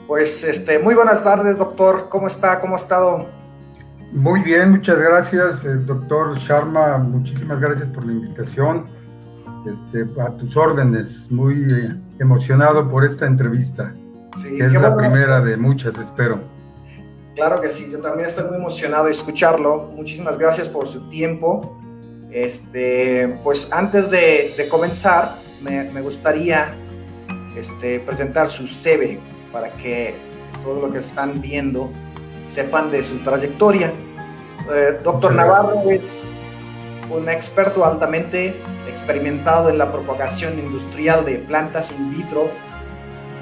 Pues muy buenas tardes, doctor. ¿Cómo está? ¿Cómo ha estado? Muy bien, muchas gracias, doctor Sharma. Muchísimas gracias por la invitación. A tus órdenes. Muy emocionado por esta entrevista, que Sí, es qué la bueno. primera de muchas, espero. Claro que sí, yo también estoy muy emocionado de escucharlo. Muchísimas gracias por su tiempo. Pues antes de comenzar, me gustaría presentar su CV para que todo lo que están viendo sepan de su trayectoria. Doctor Muchas gracias. Navarro es un experto altamente experimentado en la propagación industrial de plantas in vitro,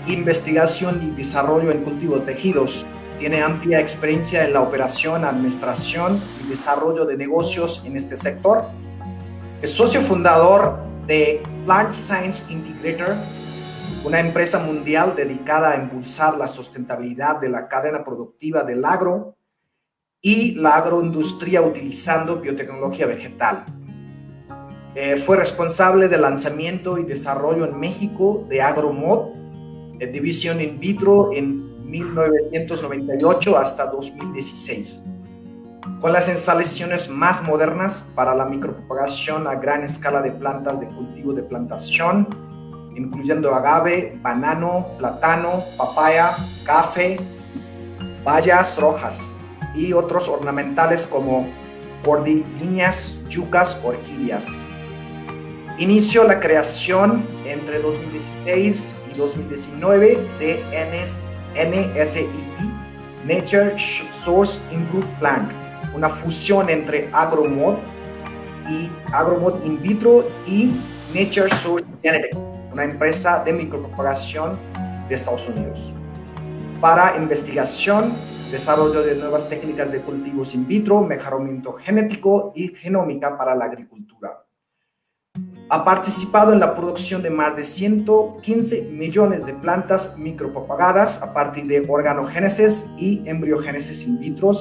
investigación y desarrollo en cultivo de tejidos. Tiene amplia experiencia en la operación, administración y desarrollo de negocios en este sector. Es socio fundador de Plant Science Integrator, una empresa mundial dedicada a impulsar la sustentabilidad de la cadena productiva del agro y la agroindustria utilizando biotecnología vegetal. Fue responsable del lanzamiento y desarrollo en México de AgroMod, división in vitro en 1998 hasta 2016, con las instalaciones más modernas para la micropropagación a gran escala de plantas de cultivo de plantación, incluyendo agave, banano, plátano, papaya, café, bayas rojas y otros ornamentales como cordillinias, yucas, orquídeas. Inició la creación entre 2016 y 2019 de NSIP, Nature Source Improved Plant, una fusión entre AgroMod in vitro y Nature Source Genetics, una empresa de micropropagación de Estados Unidos, para investigación, desarrollo de nuevas técnicas de cultivos in vitro, mejoramiento genético y genómica para la agricultura. Ha participado en la producción de más de 115 millones de plantas micropropagadas a partir de organogénesis y embriogénesis in vitro.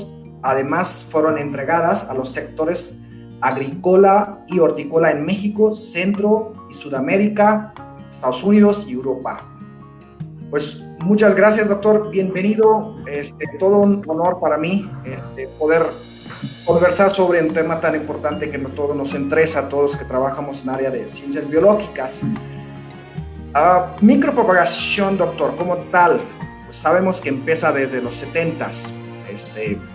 Además, fueron entregadas a los sectores agrícola y hortícola en México, Centro y Sudamérica, Estados Unidos y Europa. Pues muchas gracias, doctor. Bienvenido. Todo un honor para mí poder conversar sobre un tema tan importante que todos nos interesa a todos que trabajamos en área de ciencias biológicas. Micropropagación, doctor, como tal, pues sabemos que empieza desde los 70s,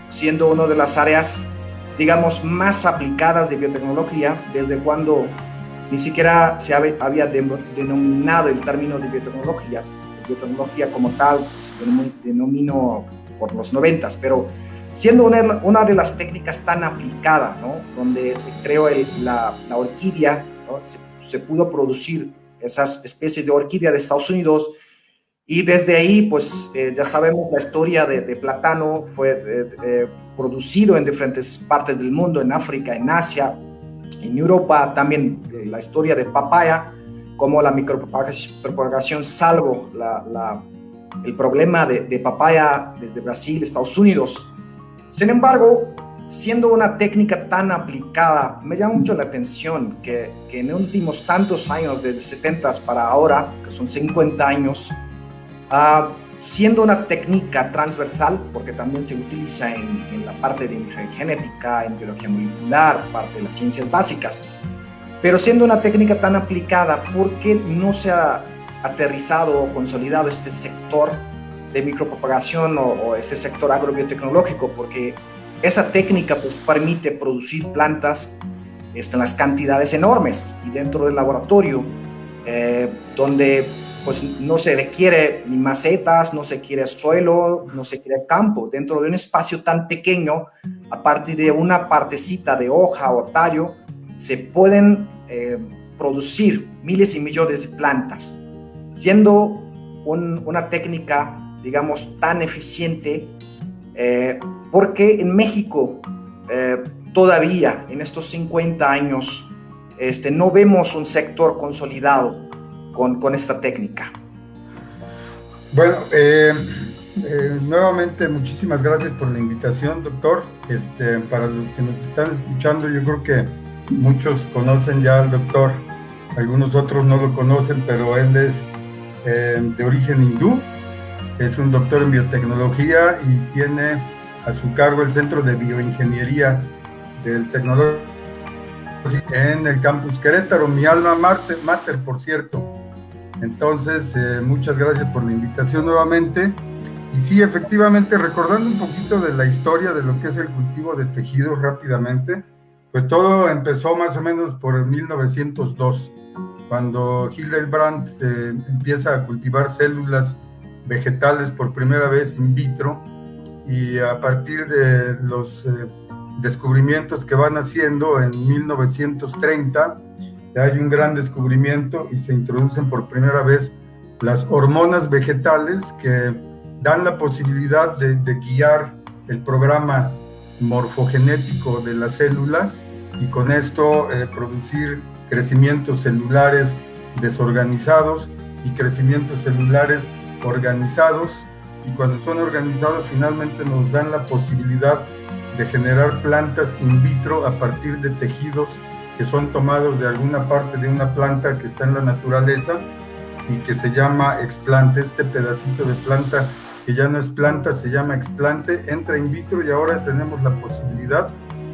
siendo una de las áreas, digamos, más aplicadas de biotecnología, desde cuando ni siquiera se había denominado el término de biotecnología. Biotecnología como tal pues, se denominó por los 90s, pero siendo una de las técnicas tan aplicada, ¿no? Donde se creó la orquídea, ¿no? Se pudo producir esas especies de orquídea de Estados Unidos, y desde ahí, pues ya sabemos la historia de plátano, fue producido en diferentes partes del mundo, en África, en Asia, en Europa, también la historia de papaya, como la micropropagación, salvo el problema de papaya desde Brasil, Estados Unidos. Sin embargo, siendo una técnica tan aplicada, me llama mucho la atención que en los últimos tantos años, desde 70 para ahora, que son 50 años, siendo una técnica transversal, porque también se utiliza en la parte de ingeniería genética, en biología molecular, parte de las ciencias básicas, pero siendo una técnica tan aplicada, ¿por qué no se ha aterrizado o consolidado este sector de micropropagación o ese sector agrobiotecnológico? Porque esa técnica pues, permite producir plantas en las cantidades enormes y dentro del laboratorio, donde pues, no se requiere ni macetas, no se quiere suelo, no se quiere campo. Dentro de un espacio tan pequeño, a partir de una partecita de hoja o tallo, se pueden producir miles y millones de plantas, siendo una técnica, digamos, tan eficiente, porque en México todavía en estos 50 años no vemos un sector consolidado con esta técnica. Bueno, nuevamente muchísimas gracias por la invitación, doctor. Para los que nos están escuchando, yo creo que muchos conocen ya al doctor, algunos otros no lo conocen, pero él es de origen hindú es un doctor en biotecnología y tiene a su cargo el Centro de Bioingeniería del Tecnológico en el campus Querétaro, mi alma mater, por cierto. Entonces, muchas gracias por la invitación nuevamente. Y sí, efectivamente, recordando un poquito de la historia de lo que es el cultivo de tejidos rápidamente, pues todo empezó más o menos por el 1902, cuando Hildebrandt empieza a cultivar células vegetales por primera vez in vitro, y a partir de los descubrimientos que van haciendo en 1930, hay un gran descubrimiento y se introducen por primera vez las hormonas vegetales que dan la posibilidad de guiar el programa morfogenético de la célula y con esto producir crecimientos celulares desorganizados y crecimientos celulares organizados, y cuando son organizados finalmente nos dan la posibilidad de generar plantas in vitro a partir de tejidos que son tomados de alguna parte de una planta que está en la naturaleza y que se llama explante. Este pedacito de planta que ya no es planta se llama explante, entra in vitro y ahora tenemos la posibilidad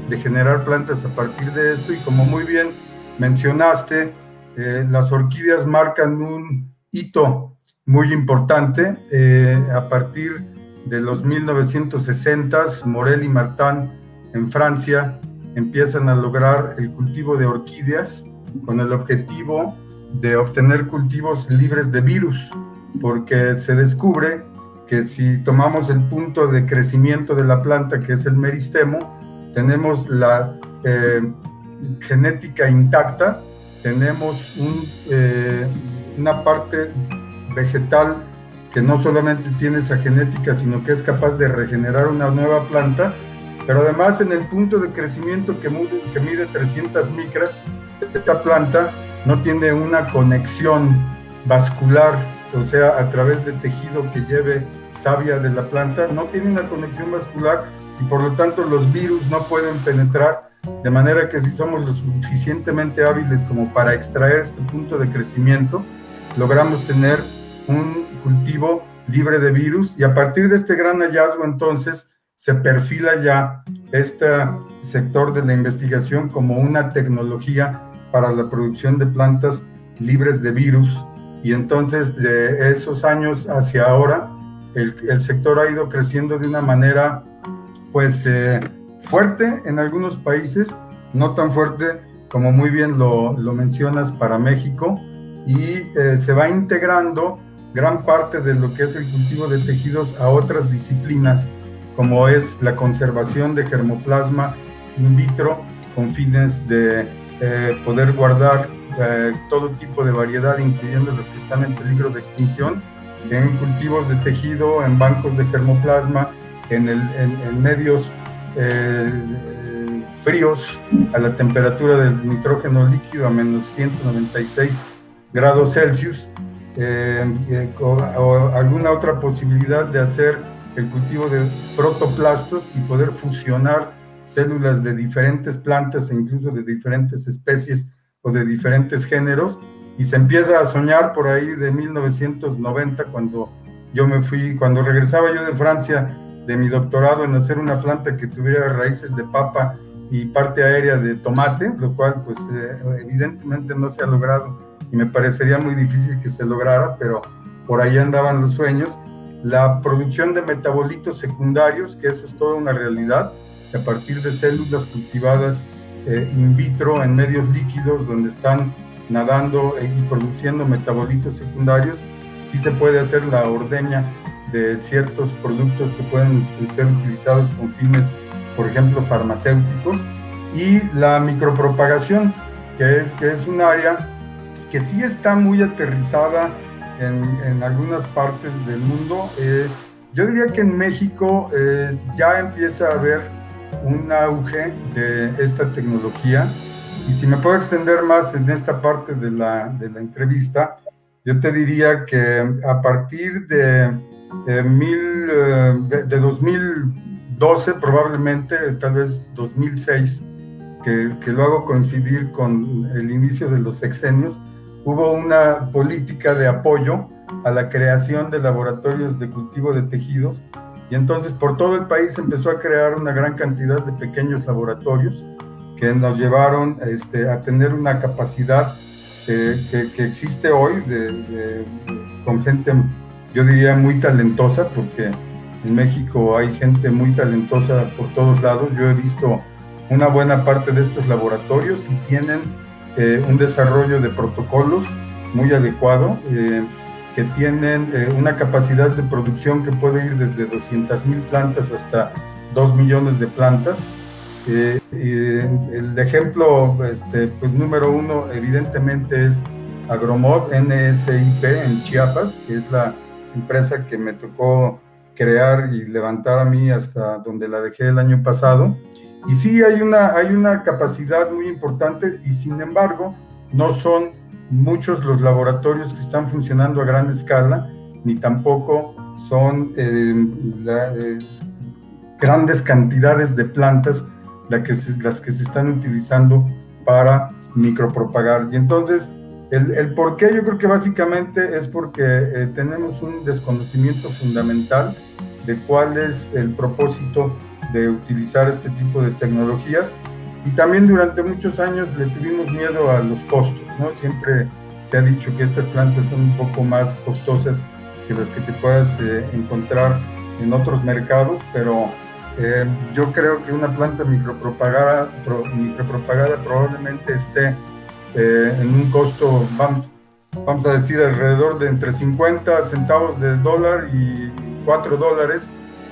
de generar plantas a partir de esto. Y como muy bien mencionaste, las orquídeas marcan un hito muy importante. A partir de los 1960s, Morel y Martin en Francia empiezan a lograr el cultivo de orquídeas con el objetivo de obtener cultivos libres de virus, porque se descubre que si tomamos el punto de crecimiento de la planta, que es el meristemo, tenemos la genética intacta, tenemos una parte vegetal que no solamente tiene esa genética, sino que es capaz de regenerar una nueva planta, pero además en el punto de crecimiento que mide 300 micras, esta planta no tiene una conexión vascular, o sea, a través de tejido que lleve savia de la planta, no tiene una conexión vascular y por lo tanto los virus no pueden penetrar, de manera que si somos lo suficientemente hábiles como para extraer este punto de crecimiento, logramos tener un cultivo libre de virus, y a partir de este gran hallazgo entonces se perfila ya este sector de la investigación como una tecnología para la producción de plantas libres de virus. Y entonces de esos años hacia ahora el sector ha ido creciendo de una manera pues fuerte en algunos países, no tan fuerte como muy bien lo mencionas para México, y se va integrando gran parte de lo que es el cultivo de tejidos a otras disciplinas, como es la conservación de germoplasma in vitro con fines de poder guardar todo tipo de variedad, incluyendo las que están en peligro de extinción, en cultivos de tejido, en bancos de germoplasma, en medios fríos a la temperatura del nitrógeno líquido a menos 196 grados Celsius, o alguna otra posibilidad de hacer el cultivo de protoplastos y poder fusionar células de diferentes plantas e incluso de diferentes especies o de diferentes géneros. Y se empieza a soñar por ahí de 1990, cuando yo me fui, cuando regresaba yo de Francia de mi doctorado, en hacer una planta que tuviera raíces de papa y parte aérea de tomate, lo cual pues evidentemente no se ha logrado y me parecería muy difícil que se lograra, pero por ahí andaban los sueños. La producción de metabolitos secundarios, que eso es toda una realidad, que a partir de células cultivadas in vitro en medios líquidos donde están nadando y produciendo metabolitos secundarios, sí se puede hacer la ordeña de ciertos productos que pueden ser utilizados con fines, por ejemplo, farmacéuticos, y la micropropagación, que es un área que sí está muy aterrizada en algunas partes del mundo. Yo diría que en México ya empieza a haber un auge de esta tecnología, y si me puedo extender más en esta parte de la entrevista, yo te diría que a partir de 2012, probablemente, tal vez 2006, que lo hago coincidir con el inicio de los sexenios, hubo una política de apoyo a la creación de laboratorios de cultivo de tejidos, y entonces por todo el país empezó a crear una gran cantidad de pequeños laboratorios que nos llevaron a tener una capacidad que existe hoy con gente, yo diría, muy talentosa, porque en México hay gente muy talentosa por todos lados. Yo he visto una buena parte de estos laboratorios y tienen un desarrollo de protocolos muy adecuado, que tienen una capacidad de producción que puede ir desde 200,000 plantas hasta 2 millones de plantas. El ejemplo pues número uno evidentemente es Agromod NSIP en Chiapas, que es la empresa que me tocó crear y levantar a mí hasta donde la dejé el año pasado. Y sí, hay una capacidad muy importante, y sin embargo no son muchos los laboratorios que están funcionando a gran escala, ni tampoco son grandes cantidades de plantas las que se están utilizando para micropropagar. Y entonces el por qué, yo creo que básicamente es porque tenemos un desconocimiento fundamental de cuál es el propósito de utilizar este tipo de tecnologías, y también durante muchos años le tuvimos miedo a los costos, ¿no? Siempre se ha dicho que estas plantas son un poco más costosas que las que te puedas encontrar en otros mercados, pero yo creo que una planta micropropagada probablemente esté en un costo, vamos a decir, alrededor de entre 50 centavos de dólar y $4,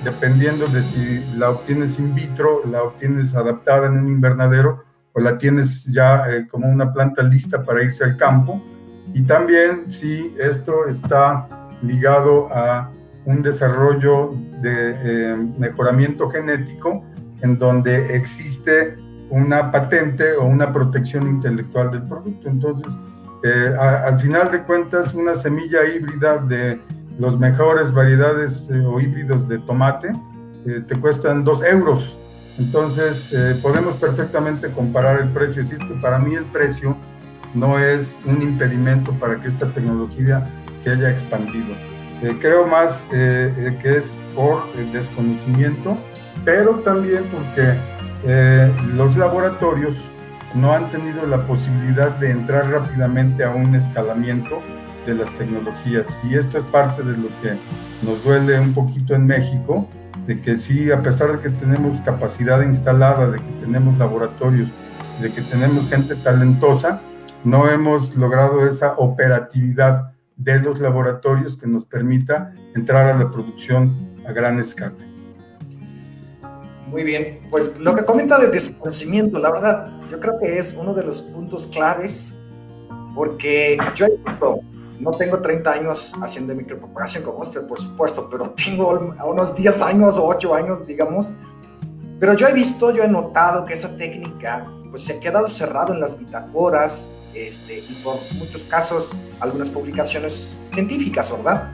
dependiendo de si la obtienes in vitro, la obtienes adaptada en un invernadero, o la tienes ya como una planta lista para irse al campo. Y también si esto está ligado a un desarrollo de mejoramiento genético, en donde existe una patente o una protección intelectual del producto. Entonces, al final de cuentas, una semilla híbrida de los mejores variedades o híbridos de tomate te cuestan 2 euros. Entonces, podemos perfectamente comparar el precio. Así es que para mí el precio no es un impedimento para que esta tecnología se haya expandido. Creo más que es por el desconocimiento, pero también porque los laboratorios no han tenido la posibilidad de entrar rápidamente a un escalamiento de las tecnologías. Y esto es parte de lo que nos duele un poquito en México, de que sí, a pesar de que tenemos capacidad instalada, de que tenemos laboratorios, de que tenemos gente talentosa, no hemos logrado esa operatividad de los laboratorios que nos permita entrar a la producción a gran escala. Muy bien, pues lo que comenta de desconocimiento, la verdad, yo creo que es uno de los puntos claves, porque yo no tengo 30 años haciendo micropropagación como usted, por supuesto, pero tengo unos 10 años o 8 años, digamos. Pero yo he notado que esa técnica pues se ha quedado cerrado en las bitácoras, y por muchos casos algunas publicaciones científicas, ¿verdad?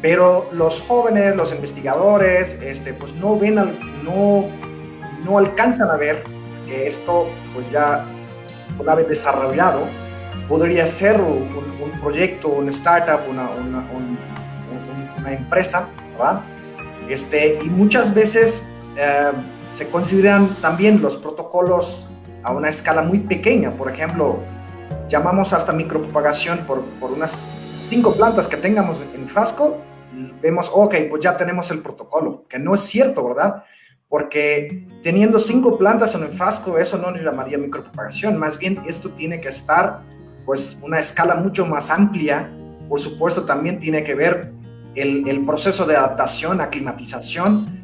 Pero los jóvenes, los investigadores, pues no alcanzan a ver que esto, pues ya una vez desarrollado, podría ser un proyecto, una startup, una empresa, ¿verdad? Y muchas veces se consideran también los protocolos a una escala muy pequeña. Por ejemplo, llamamos hasta micropropagación por unas 5 plantas que tengamos en frasco, vemos, ok, pues ya tenemos el protocolo, que no es cierto, ¿verdad? Porque teniendo 5 plantas en un frasco, eso no le llamaría micropropagación. Más bien, esto tiene que estar, pues, una escala mucho más amplia. Por supuesto, también tiene que ver el proceso de adaptación, aclimatización.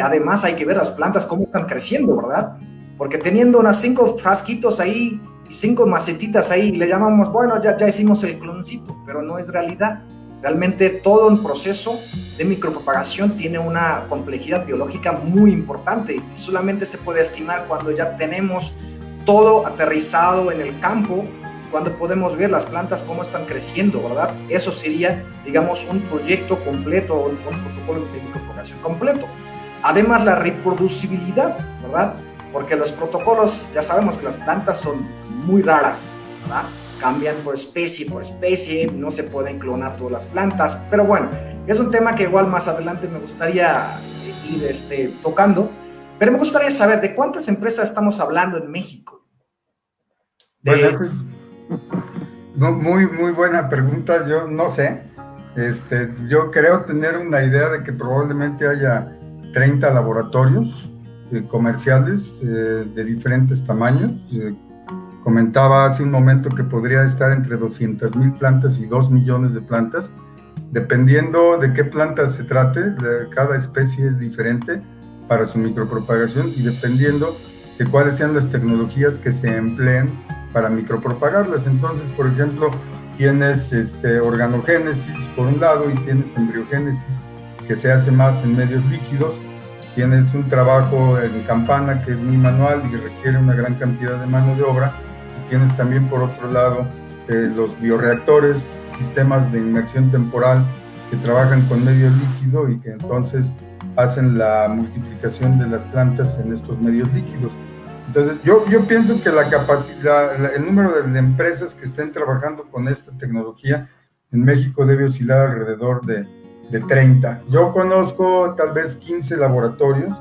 Además, hay que ver las plantas cómo están creciendo, ¿verdad? Porque teniendo unas 5 frasquitos ahí y 5 macetitas ahí, le llamamos, bueno, ya hicimos el cloncito, pero no es realidad. Realmente todo un proceso de micropropagación tiene una complejidad biológica muy importante, y solamente se puede estimar cuando ya tenemos todo aterrizado en el campo, cuando podemos ver las plantas cómo están creciendo, ¿verdad? Eso sería, digamos, un proyecto completo, un protocolo de micropropagación completo. Además, la reproducibilidad, ¿verdad? Porque los protocolos, ya sabemos que las plantas son muy raras, ¿verdad? cambian por especie, no se pueden clonar todas las plantas, pero bueno, es un tema que igual más adelante me gustaría ir tocando, pero me gustaría saber de cuántas empresas estamos hablando en México. Bueno, pues, muy buena pregunta, yo no sé, yo creo tener una idea de que probablemente haya 30 laboratorios comerciales de diferentes tamaños. Comentaba hace un momento que podría estar entre 200,000 plantas y 2 millones de plantas, dependiendo de qué planta se trate. Cada especie es diferente para su micropropagación y dependiendo de cuáles sean las tecnologías que se empleen para micropropagarlas. Entonces, por ejemplo, tienes organogénesis por un lado y tienes embriogénesis, que se hace más en medios líquidos. Tienes un trabajo en campana que es muy manual y requiere una gran cantidad de mano de obra. Y tienes también, por otro lado, los bioreactores, sistemas de inmersión temporal que trabajan con medio líquido y que entonces hacen la multiplicación de las plantas en estos medios líquidos. Entonces, yo pienso que la capacidad, el número de empresas que estén trabajando con esta tecnología en México debe oscilar alrededor de 30. Yo conozco tal vez 15 laboratorios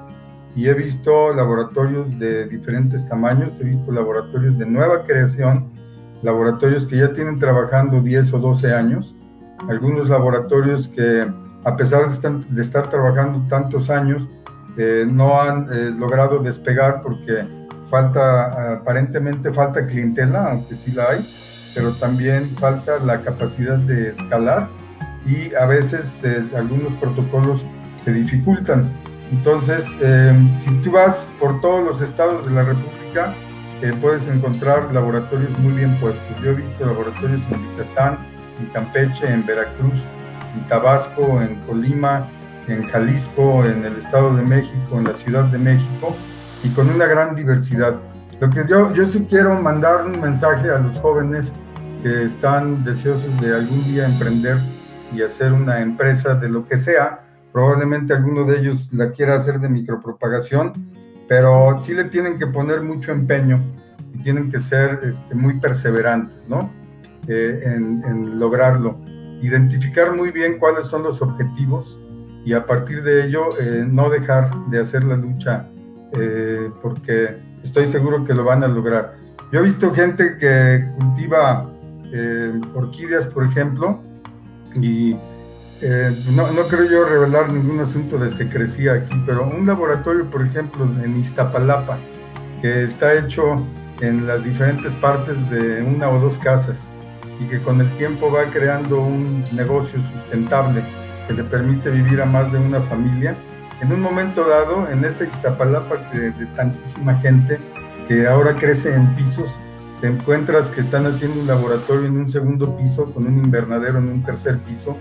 y he visto laboratorios de diferentes tamaños, he visto laboratorios de nueva creación, laboratorios que ya tienen trabajando 10 o 12 años, algunos laboratorios que a pesar de estar trabajando tantos años, no han logrado despegar porque aparentemente falta clientela, aunque sí la hay, pero también falta la capacidad de escalar y a veces algunos protocolos se dificultan. Entonces, si tú vas por todos los estados de la República, puedes encontrar laboratorios muy bien puestos. Yo he visto laboratorios en Yucatán, en Campeche, en Veracruz, en Tabasco, en Colima, en Jalisco, en el Estado de México, en la Ciudad de México, y con una gran diversidad. Lo que yo sí quiero mandar un mensaje a los jóvenes que están deseosos de algún día emprender y hacer una empresa de lo que sea. Probablemente alguno de ellos la quiera hacer de micropropagación, pero sí le tienen que poner mucho empeño y tienen que ser muy perseverantes, ¿no? En lograrlo. Identificar muy bien cuáles son los objetivos y a partir de ello no dejar de hacer la lucha, porque estoy seguro que lo van a lograr. Yo he visto gente que cultiva orquídeas, por ejemplo, y no creo yo revelar ningún asunto de secrecía aquí, pero un laboratorio, por ejemplo, en Iztapalapa, que está hecho en las diferentes partes de una o dos casas y que con el tiempo va creando un negocio sustentable que le permite vivir a más de una familia. En un momento dado, en ese Iztapalapa de tantísima gente que ahora crece en pisos, te encuentras que están haciendo un laboratorio en un segundo piso, con un invernadero en un tercer piso,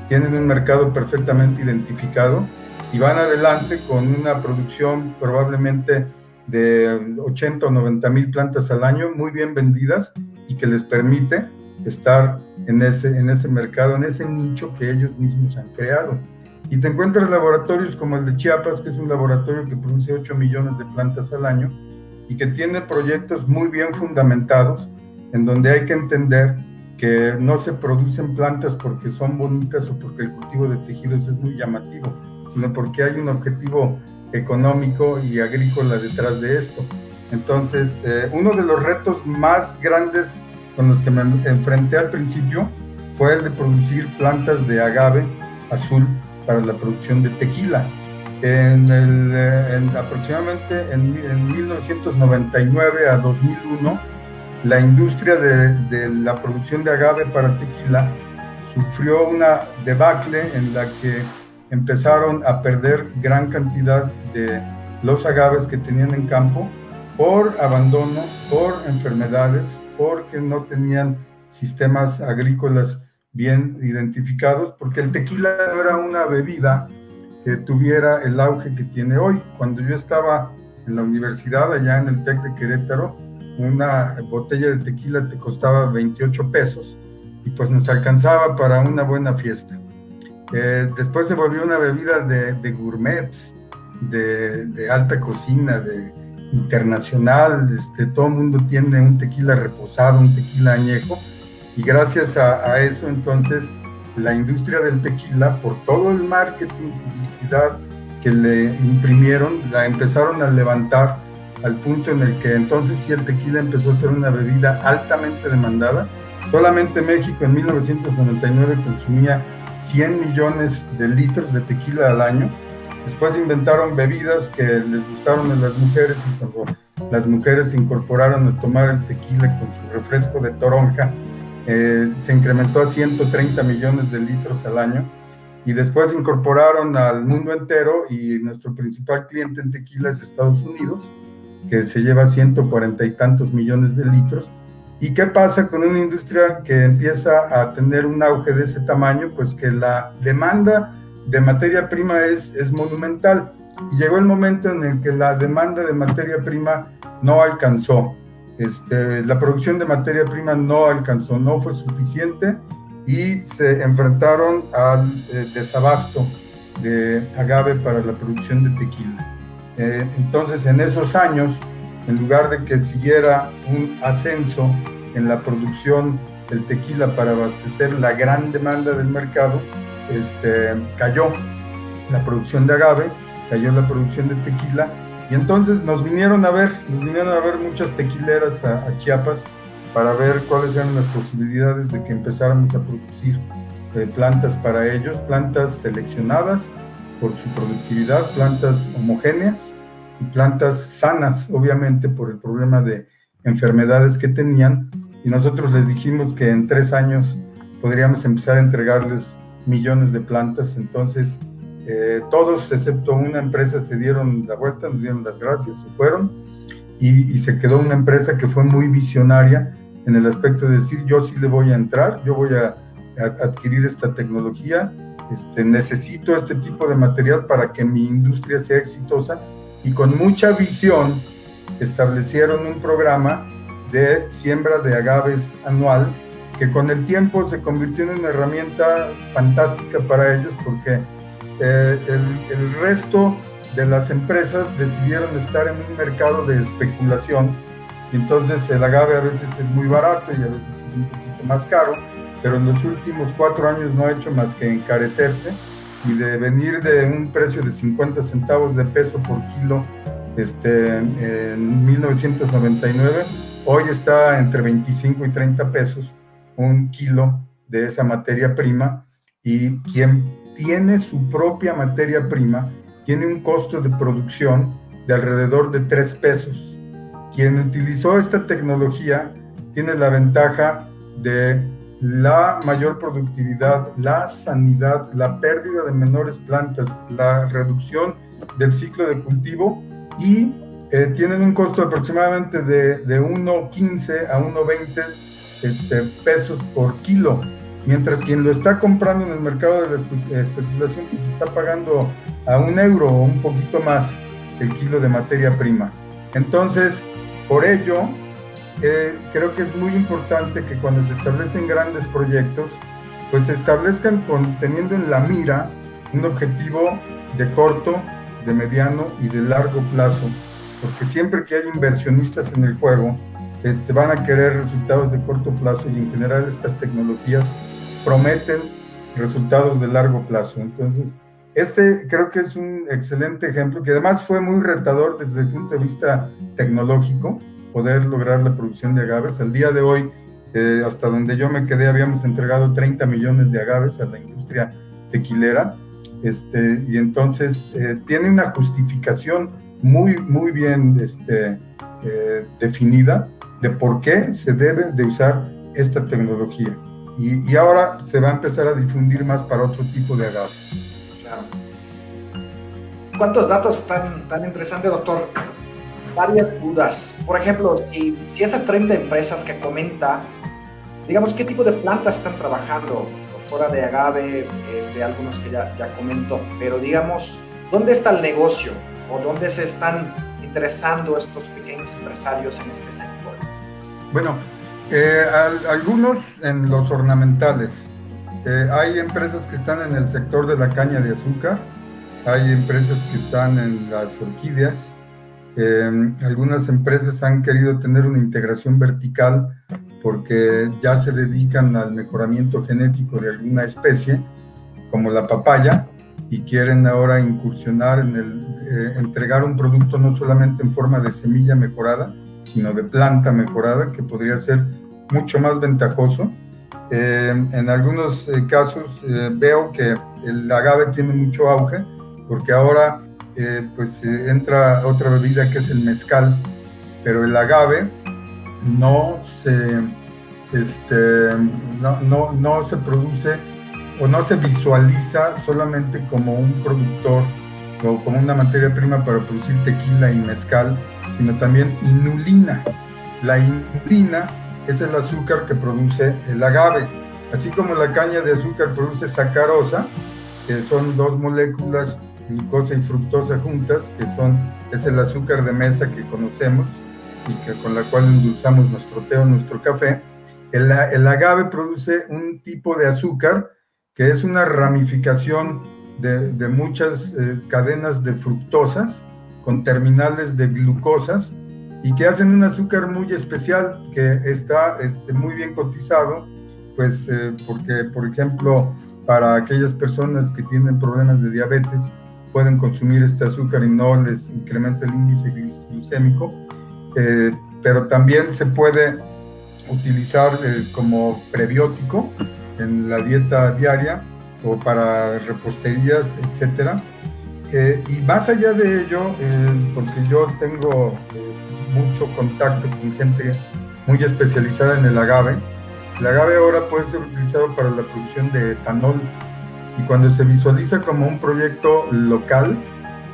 tienen un mercado perfectamente identificado y van adelante con una producción probablemente de 80 o 90 mil plantas al año, muy bien vendidas y que les permite estar en ese mercado, en ese nicho que ellos mismos han creado. Y te encuentras laboratorios como el de Chiapas, que es un laboratorio que produce 8 millones de plantas al año y que tiene proyectos muy bien fundamentados, en donde hay que entender que no se producen plantas porque son bonitas o porque el cultivo de tejidos es muy llamativo, sino porque hay un objetivo económico y agrícola detrás de esto. Entonces, uno de los retos más grandes con los que me enfrenté al principio fue el de producir plantas de agave azul para la producción de tequila. Aproximadamente en 1999 a 2001, la industria de la producción de agave para tequila sufrió una debacle en la que empezaron a perder gran cantidad de los agaves que tenían en campo por abandono, por enfermedades, porque no tenían sistemas agrícolas bien identificados, porque el tequila no era una bebida que tuviera el auge que tiene hoy. Cuando yo estaba en la universidad, allá en el TEC de Querétaro, una botella de tequila te costaba 28 pesos y pues nos alcanzaba para una buena fiesta. Después se volvió una bebida de gourmets, de alta cocina, internacional, todo el mundo tiene un tequila reposado, un tequila añejo, y gracias a eso entonces la industria del tequila, por todo el marketing, publicidad que le imprimieron, la empezaron a levantar al punto en el que entonces sí el tequila empezó a ser una bebida altamente demandada. Solamente México en 1999 consumía 100 millones de litros de tequila al año. Después inventaron bebidas que les gustaron a las mujeres, y cuando las mujeres se incorporaron a tomar el tequila con su refresco de toronja, se incrementó a 130 millones de litros al año, y después incorporaron al mundo entero, y nuestro principal cliente en tequila es Estados Unidos, que se lleva 140 y tantos millones de litros. ¿Y qué pasa con una industria que empieza a tener un auge de ese tamaño? Pues que la demanda de materia prima es monumental, y llegó el momento en el que la demanda de materia prima no alcanzó. La producción de materia prima no alcanzó, no fue suficiente, y se enfrentaron al desabasto de agave para la producción de tequila. Entonces, en esos años, en lugar de que siguiera un ascenso en la producción del tequila para abastecer la gran demanda del mercado, cayó la producción de agave, cayó la producción de tequila, y entonces nos vinieron a ver muchas tequileras a Chiapas para ver cuáles eran las posibilidades de que empezáramos a producir plantas para ellos, plantas seleccionadas por su productividad, plantas homogéneas y plantas sanas, obviamente, por el problema de enfermedades que tenían, y nosotros les dijimos que en 3 años podríamos empezar a entregarles millones de plantas. Entonces todos excepto una empresa se dieron la vuelta, nos dieron las gracias, se fueron, y se quedó una empresa que fue muy visionaria en el aspecto de decir: yo sí le voy a entrar, yo voy a adquirir esta tecnología, necesito este tipo de material para que mi industria sea exitosa, y con mucha visión establecieron un programa de siembra de agaves anual, que con el tiempo se convirtió en una herramienta fantástica para ellos, porque el resto de las empresas decidieron estar en un mercado de especulación, y entonces el agave a veces es muy barato y a veces es un poquito más caro, pero en los últimos 4 años no ha hecho más que encarecerse, y de venir de un precio de 50 centavos de peso por kilo en 1999, hoy está entre 25 y 30 pesos un kilo de esa materia prima, y quien tiene su propia materia prima tiene un costo de producción de alrededor de 3 pesos. Quien utilizó esta tecnología tiene la ventaja de la mayor productividad, la sanidad, la pérdida de menores plantas, la reducción del ciclo de cultivo, y tienen un costo aproximadamente de 1.15 a 1.20 pesos por kilo, mientras quien lo está comprando en el mercado de la especulación pues está pagando a €1 o un poquito más el kilo de materia prima. Entonces, por ello, creo que es muy importante que cuando se establecen grandes proyectos, pues se establezcan teniendo en la mira un objetivo de corto, de mediano y de largo plazo, porque siempre que hay inversionistas en el juego, van a querer resultados de corto plazo, y en general estas tecnologías prometen resultados de largo plazo. Entonces, creo que es un excelente ejemplo, que además fue muy retador desde el punto de vista tecnológico, poder lograr la producción de agaves. Al día de hoy, hasta donde yo me quedé, habíamos entregado 30 millones de agaves a la industria tequilera, y entonces tiene una justificación muy, muy bien definida de por qué se debe de usar esta tecnología. Y ahora se va a empezar a difundir más para otro tipo de agaves. Claro. ¿Cuántos datos tan interesantes, doctor? Varias dudas. Por ejemplo, si esas 30 empresas que comenta, digamos, ¿qué tipo de plantas están trabajando? Fuera de agave, algunos que ya comentó, pero digamos, ¿dónde está el negocio? ¿O dónde se están interesando estos pequeños empresarios en este sector? Bueno, algunos en los ornamentales. Hay empresas que están en el sector de la caña de azúcar, hay empresas que están en las orquídeas, Algunas empresas han querido tener una integración vertical porque ya se dedican al mejoramiento genético de alguna especie, como la papaya, y quieren ahora incursionar en entregar un producto no solamente en forma de semilla mejorada, sino de planta mejorada, que podría ser mucho más ventajoso. En algunos casos veo que el agave tiene mucho auge, porque ahora entra otra bebida que es el mezcal, pero el agave no se produce o no se visualiza solamente como un productor o como una materia prima para producir tequila y mezcal, sino también inulina. La inulina es el azúcar que produce el agave, así como la caña de azúcar produce sacarosa, que son dos moléculas, glucosa y fructosa juntas, es el azúcar de mesa que conocemos y con la cual endulzamos nuestro té o nuestro café. El agave produce un tipo de azúcar que es una ramificación de muchas cadenas de fructosas con terminales de glucosas y que hacen un azúcar muy especial que está muy bien cotizado, porque, por ejemplo, para aquellas personas que tienen problemas de diabetes, pueden consumir este azúcar y no les incrementa el índice glucémico, pero también se puede utilizar como prebiótico en la dieta diaria o para reposterías, etcétera. Y más allá de ello, porque yo tengo mucho contacto con gente muy especializada en el agave ahora puede ser utilizado para la producción de etanol, y cuando se visualiza como un proyecto local,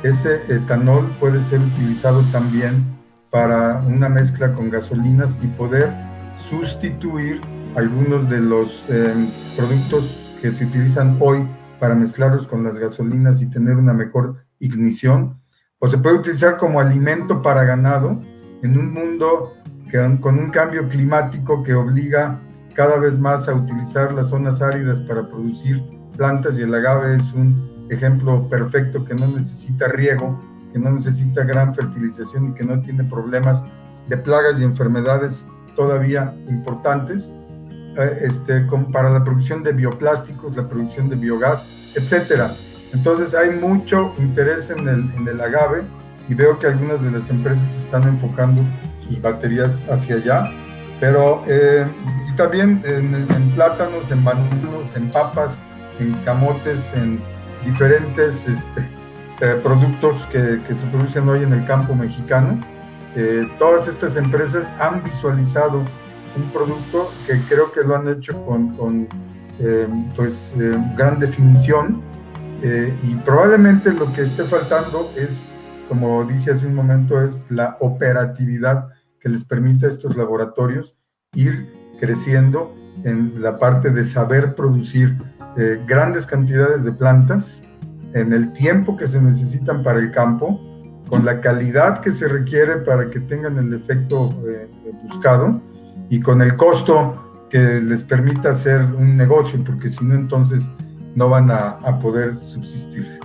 ese etanol puede ser utilizado también para una mezcla con gasolinas y poder sustituir algunos de los productos que se utilizan hoy para mezclarlos con las gasolinas y tener una mejor ignición, o se puede utilizar como alimento para ganado en un mundo con un cambio climático que obliga cada vez más a utilizar las zonas áridas para producir plantas, y el agave es un ejemplo perfecto, que no necesita riego, que no necesita gran fertilización y que no tiene problemas de plagas y enfermedades todavía importantes, para la producción de bioplásticos, la producción de biogás, etcétera. Entonces hay mucho interés en el agave, y veo que algunas de las empresas están enfocando sus baterías hacia allá, pero y también en plátanos, en bananos, en papas, en camotes, en diferentes productos que se producen hoy en el campo mexicano. Todas estas empresas han visualizado un producto que creo que lo han hecho con gran definición, y probablemente lo que esté faltando es, como dije hace un momento, es la operatividad que les permite a estos laboratorios ir creciendo en la parte de saber producir grandes cantidades de plantas en el tiempo que se necesitan para el campo, con la calidad que se requiere para que tengan el efecto buscado, y con el costo que les permita hacer un negocio, porque si no, entonces no van a poder subsistir.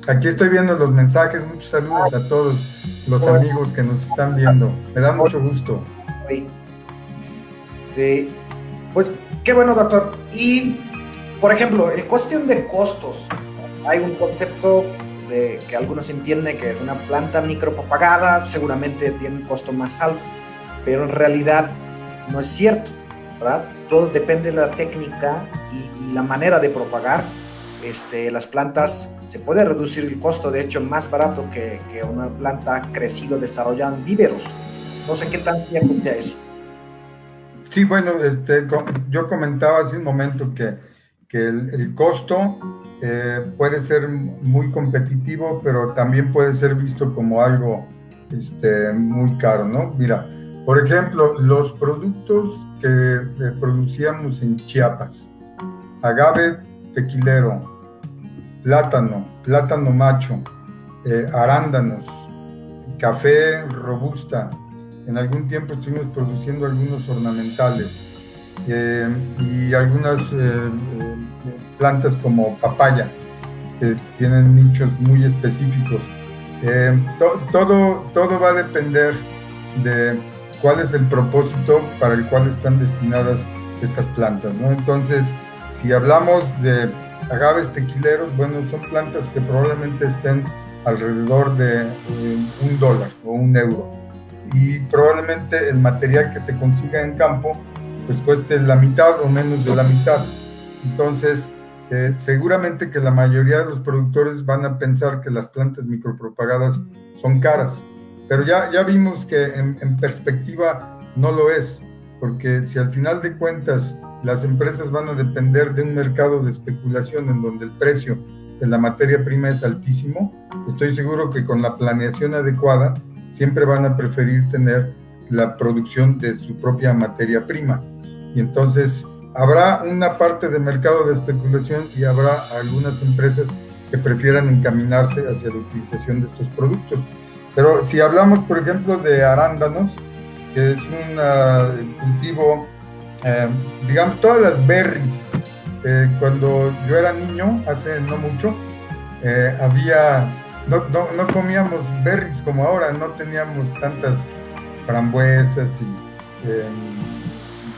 Aquí estoy viendo los mensajes. Muchos saludos a todos los amigos que nos están viendo. Me da mucho gusto. Sí, pues qué bueno, doctor. Y, por ejemplo, en cuestión de costos, hay un concepto que algunos entienden que es una planta micropropagada, seguramente tiene un costo más alto, pero en realidad no es cierto, ¿verdad? Todo depende de la técnica y la manera de propagar. Las plantas, se puede reducir el costo, de hecho más barato que una planta crecido desarrollada en víveros. No sé qué tan cierto sea eso. Sí, bueno, yo comentaba hace un momento que el costo puede ser muy competitivo, pero también puede ser visto como algo muy caro, ¿no? Mira, por ejemplo, los productos que producíamos en Chiapas: agave tequilero, plátano macho, arándanos, café robusta. En algún tiempo estuvimos produciendo algunos ornamentales, y algunas plantas como papaya, que tienen nichos muy específicos. Todo va a depender de cuál es el propósito para el cual están destinadas estas plantas, ¿no? Entonces, si hablamos de agaves tequileros, bueno, son plantas que probablemente estén alrededor de $1 o €1, y probablemente el material que se consiga en campo pues cueste la mitad o menos de la mitad. Entonces, seguramente que la mayoría de los productores van a pensar que las plantas micropropagadas son caras, pero ya vimos que en perspectiva no lo es, porque si al final de cuentas las empresas van a depender de un mercado de especulación en donde el precio de la materia prima es altísimo, estoy seguro que con la planeación adecuada siempre van a preferir tener la producción de su propia materia prima. Y entonces habrá una parte de mercado de especulación y habrá algunas empresas que prefieran encaminarse hacia la utilización de estos productos. Pero si hablamos, por ejemplo, de arándanos, que es un cultivo, digamos, todas las berries, cuando yo era niño, hace no mucho, no comíamos berries como ahora, no teníamos tantas frambuesas y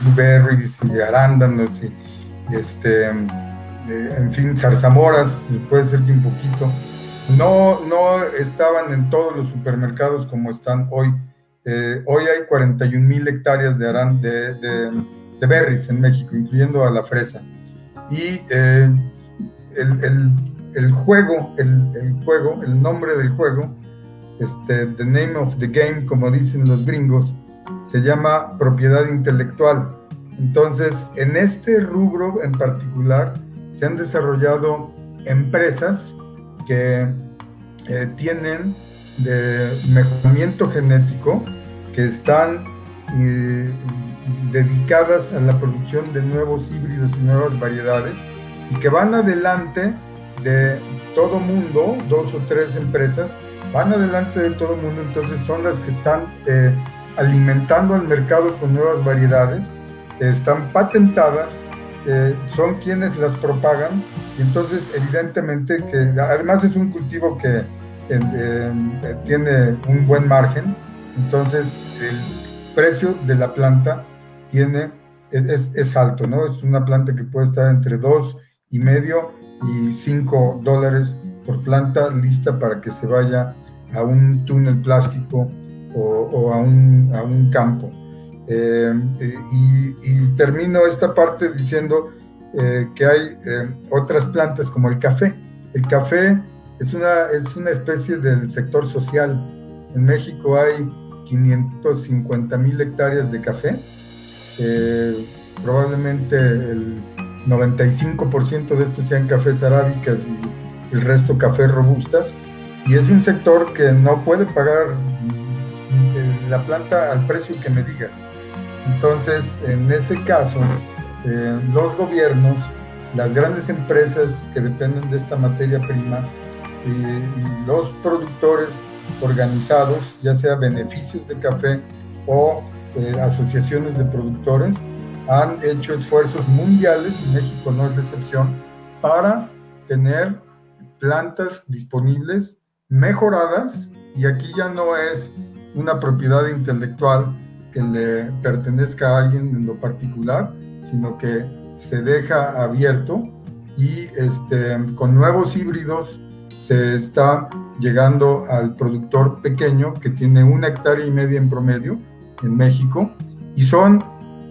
blueberries y arándanos y en fin, zarzamoras, puede ser que un poquito. No estaban en todos los supermercados como están hoy. Hoy hay 41,000 hectáreas de berries en México, incluyendo a la fresa. Y el nombre del juego, the name of the game, como dicen los gringos, se llama propiedad intelectual. Entonces, en este rubro en particular, se han desarrollado empresas que tienen de mejoramiento genético, que están dedicadas a la producción de nuevos híbridos y nuevas variedades, y que van adelante de todo mundo, 2 o 3 empresas, van adelante de todo mundo, entonces son las que están alimentando al mercado con nuevas variedades, están patentadas, son quienes las propagan, y entonces evidentemente que además es un cultivo que tiene un buen margen, entonces el precio de la planta es alto, ¿no? Es una planta que puede estar entre $2.50 y $5 por planta, lista para que se vaya a un túnel plástico o a un campo. Y termino esta parte diciendo que hay otras plantas como el café. El café es una especie del sector social. En México hay 550,000 hectáreas de café. Probablemente el 95% de estos sean cafés arábicas y el resto cafés robustas. Y es un sector que no puede pagar la planta al precio que me digas. Entonces, en ese caso, los gobiernos, las grandes empresas que dependen de esta materia prima y los productores organizados, ya sea beneficios de café o asociaciones de productores, han hecho esfuerzos mundiales, y México no es la excepción, para tener plantas disponibles, mejoradas, y aquí ya no es una propiedad intelectual que le pertenezca a alguien en lo particular, sino que se deja abierto y con nuevos híbridos se está llegando al productor pequeño que tiene 1,5 hectáreas en promedio en México, y son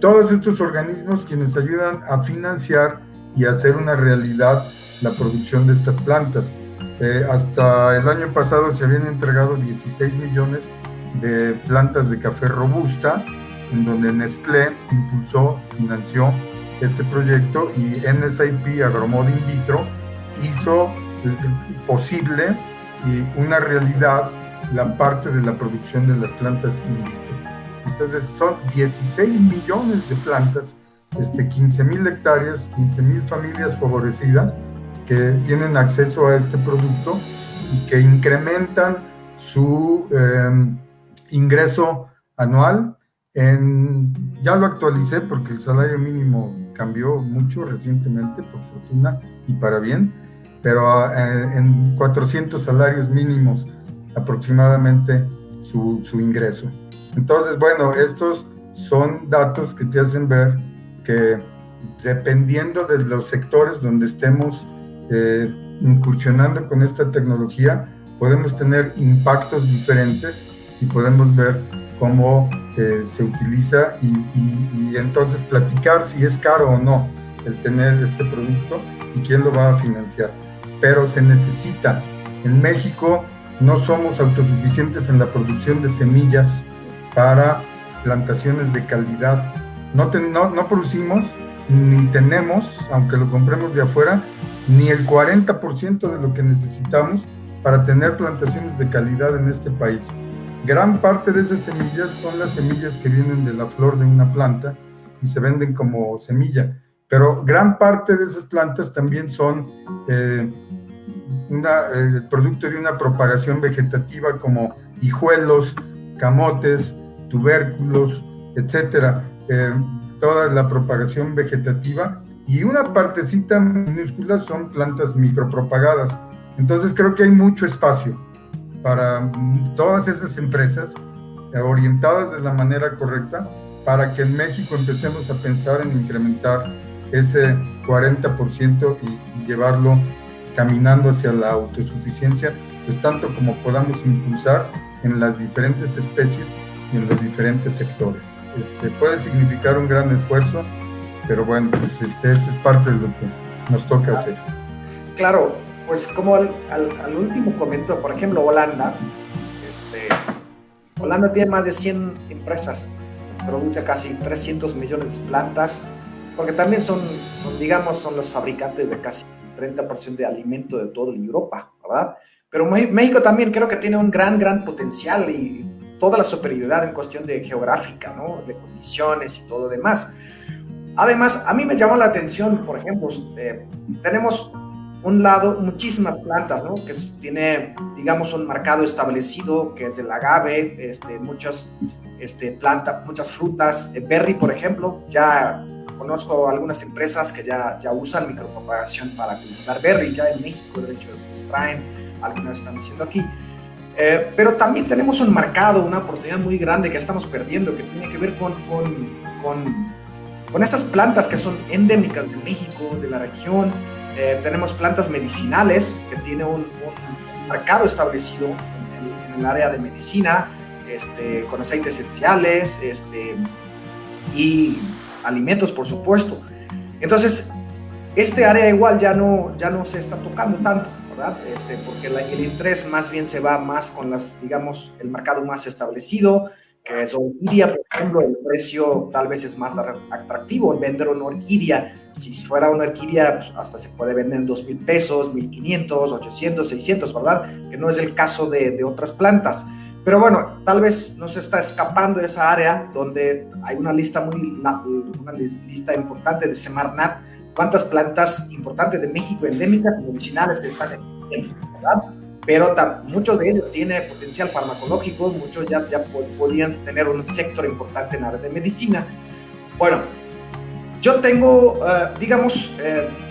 todos estos organismos quienes ayudan a financiar y a hacer una realidad la producción de estas plantas. Hasta el año pasado se habían entregado 16 millones de plantas de café robusta, en donde Nestlé impulsó, financió este proyecto, y NSIP Agromod In Vitro hizo posible y una realidad la parte de la producción de las plantas in vitro. Entonces son 16 millones de plantas, 15,000 hectáreas, 15,000 familias favorecidas que tienen acceso a este producto y que incrementan su ingreso anual. Ya lo actualicé porque el salario mínimo cambió mucho recientemente, por fortuna y para bien, pero en 400 salarios mínimos aproximadamente su ingreso. Entonces, bueno, estos son datos que te hacen ver que dependiendo de los sectores donde estemos incursionando con esta tecnología, podemos tener impactos diferentes y podemos ver cómo se utiliza y entonces platicar si es caro o no el tener este producto y quién lo va a financiar. Pero se necesita. En México no somos autosuficientes en la producción de semillas para plantaciones de calidad. No producimos ni tenemos, aunque lo compremos de afuera, ni el 40% de lo que necesitamos para tener plantaciones de calidad en este país. Gran parte de esas semillas son las semillas que vienen de la flor de una planta y se venden como semilla, pero gran parte de esas plantas también son el producto de una propagación vegetativa como hijuelos, camotes, tubérculos, etcétera, toda la propagación vegetativa, y una partecita minúscula son plantas micropropagadas. Entonces creo que hay mucho espacio para todas esas empresas orientadas de la manera correcta para que en México empecemos a pensar en incrementar ese 40% y llevarlo caminando hacia la autosuficiencia, pues tanto como podamos impulsar en las diferentes especies y en los diferentes sectores. Puede significar un gran esfuerzo, pero bueno, pues esa es parte de lo que nos toca hacer. Claro, pues como al último comento, por ejemplo, Holanda tiene más de 100 empresas, produce casi 300 millones de plantas, porque también son los fabricantes de casi 30% de alimento de toda Europa, ¿verdad? Pero México también creo que tiene un gran potencial y toda la superioridad en cuestión de geográfica, ¿no? De condiciones y todo lo demás. Además, a mí me llamó la atención, por ejemplo, tenemos un lado muchísimas plantas, ¿no? Que tiene, digamos, un mercado establecido, que es el agave, muchas plantas, muchas frutas, berry, por ejemplo. Ya conozco algunas empresas que ya usan micropropagación para cultivar berry, ya en México, de hecho, los traen, algunas están haciendo aquí. Pero también tenemos un mercado, una oportunidad muy grande que estamos perdiendo, que tiene que ver con esas plantas que son endémicas de México, de la región. Tenemos plantas medicinales que tienen un mercado establecido en el área de medicina, con aceites esenciales y alimentos, por supuesto. Entonces, área igual ya no se está tocando tanto, ¿verdad? Porque el interés más bien se va más con el mercado más establecido, que es orquídea, por ejemplo. El precio tal vez es más atractivo en vender una orquídea. Si fuera una orquídea, pues hasta se puede vender en 2,000 pesos, 1,500, 800, 600, ¿verdad? Que no es el caso de otras plantas. Pero bueno, tal vez nos está escapando esa área donde hay una lista importante de Semarnat, cuántas plantas importantes de México endémicas y medicinales están en México, ¿verdad? Pero muchos de ellos tienen potencial farmacológico, muchos ya podrían tener un sector importante en la área de medicina. Bueno, yo tengo,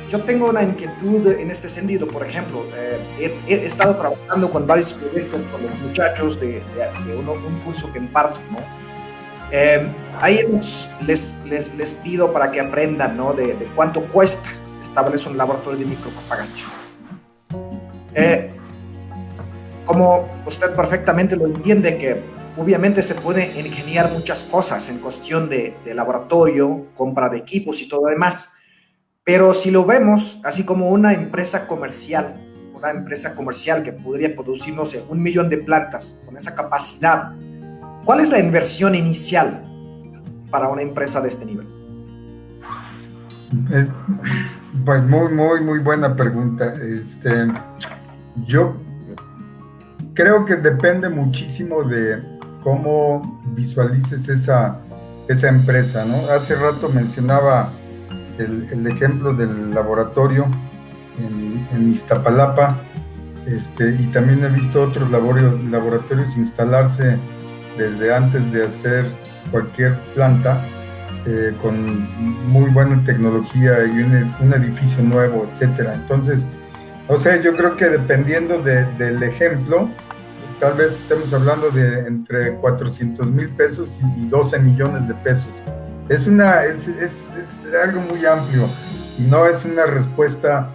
yo tengo una inquietud en este sentido. Por ejemplo, he estado trabajando con varios proyectos con los muchachos de un curso que imparto, ¿no? Ahí les pido para que aprendan, ¿no? de cuánto cuesta establecer un laboratorio de micropropagación. Como usted perfectamente lo entiende, que obviamente se puede ingeniar muchas cosas en cuestión de laboratorio, compra de equipos y todo lo demás, pero si lo vemos así como una empresa comercial que podría producir, no sé, 1 millón de plantas con esa capacidad, ¿cuál es la inversión inicial para una empresa de este nivel? Pues muy buena pregunta. Yo creo que depende muchísimo de cómo visualices esa empresa, ¿no? Hace rato mencionaba el ejemplo del laboratorio en Iztapalapa, y también he visto otros laboratorios instalarse desde antes de hacer cualquier planta, con muy buena tecnología y un edificio nuevo, etcétera. Entonces, yo creo que dependiendo del ejemplo, tal vez estemos hablando de entre 400,000 pesos y 12 millones de pesos. Es algo muy amplio y no es una respuesta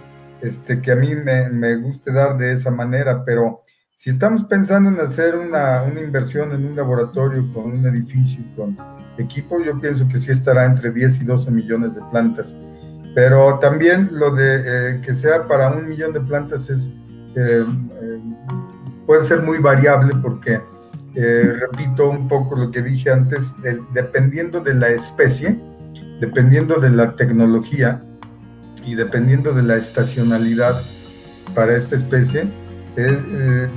que a mí me guste dar de esa manera, pero si estamos pensando en hacer una inversión en un laboratorio con un edificio, con equipo, yo pienso que sí estará entre 10 y 12 millones de plantas. Pero también lo de que sea para 1 millón de plantas puede ser muy variable porque, repito un poco lo que dije antes, dependiendo de la especie, dependiendo de la tecnología y dependiendo de la estacionalidad para esta especie,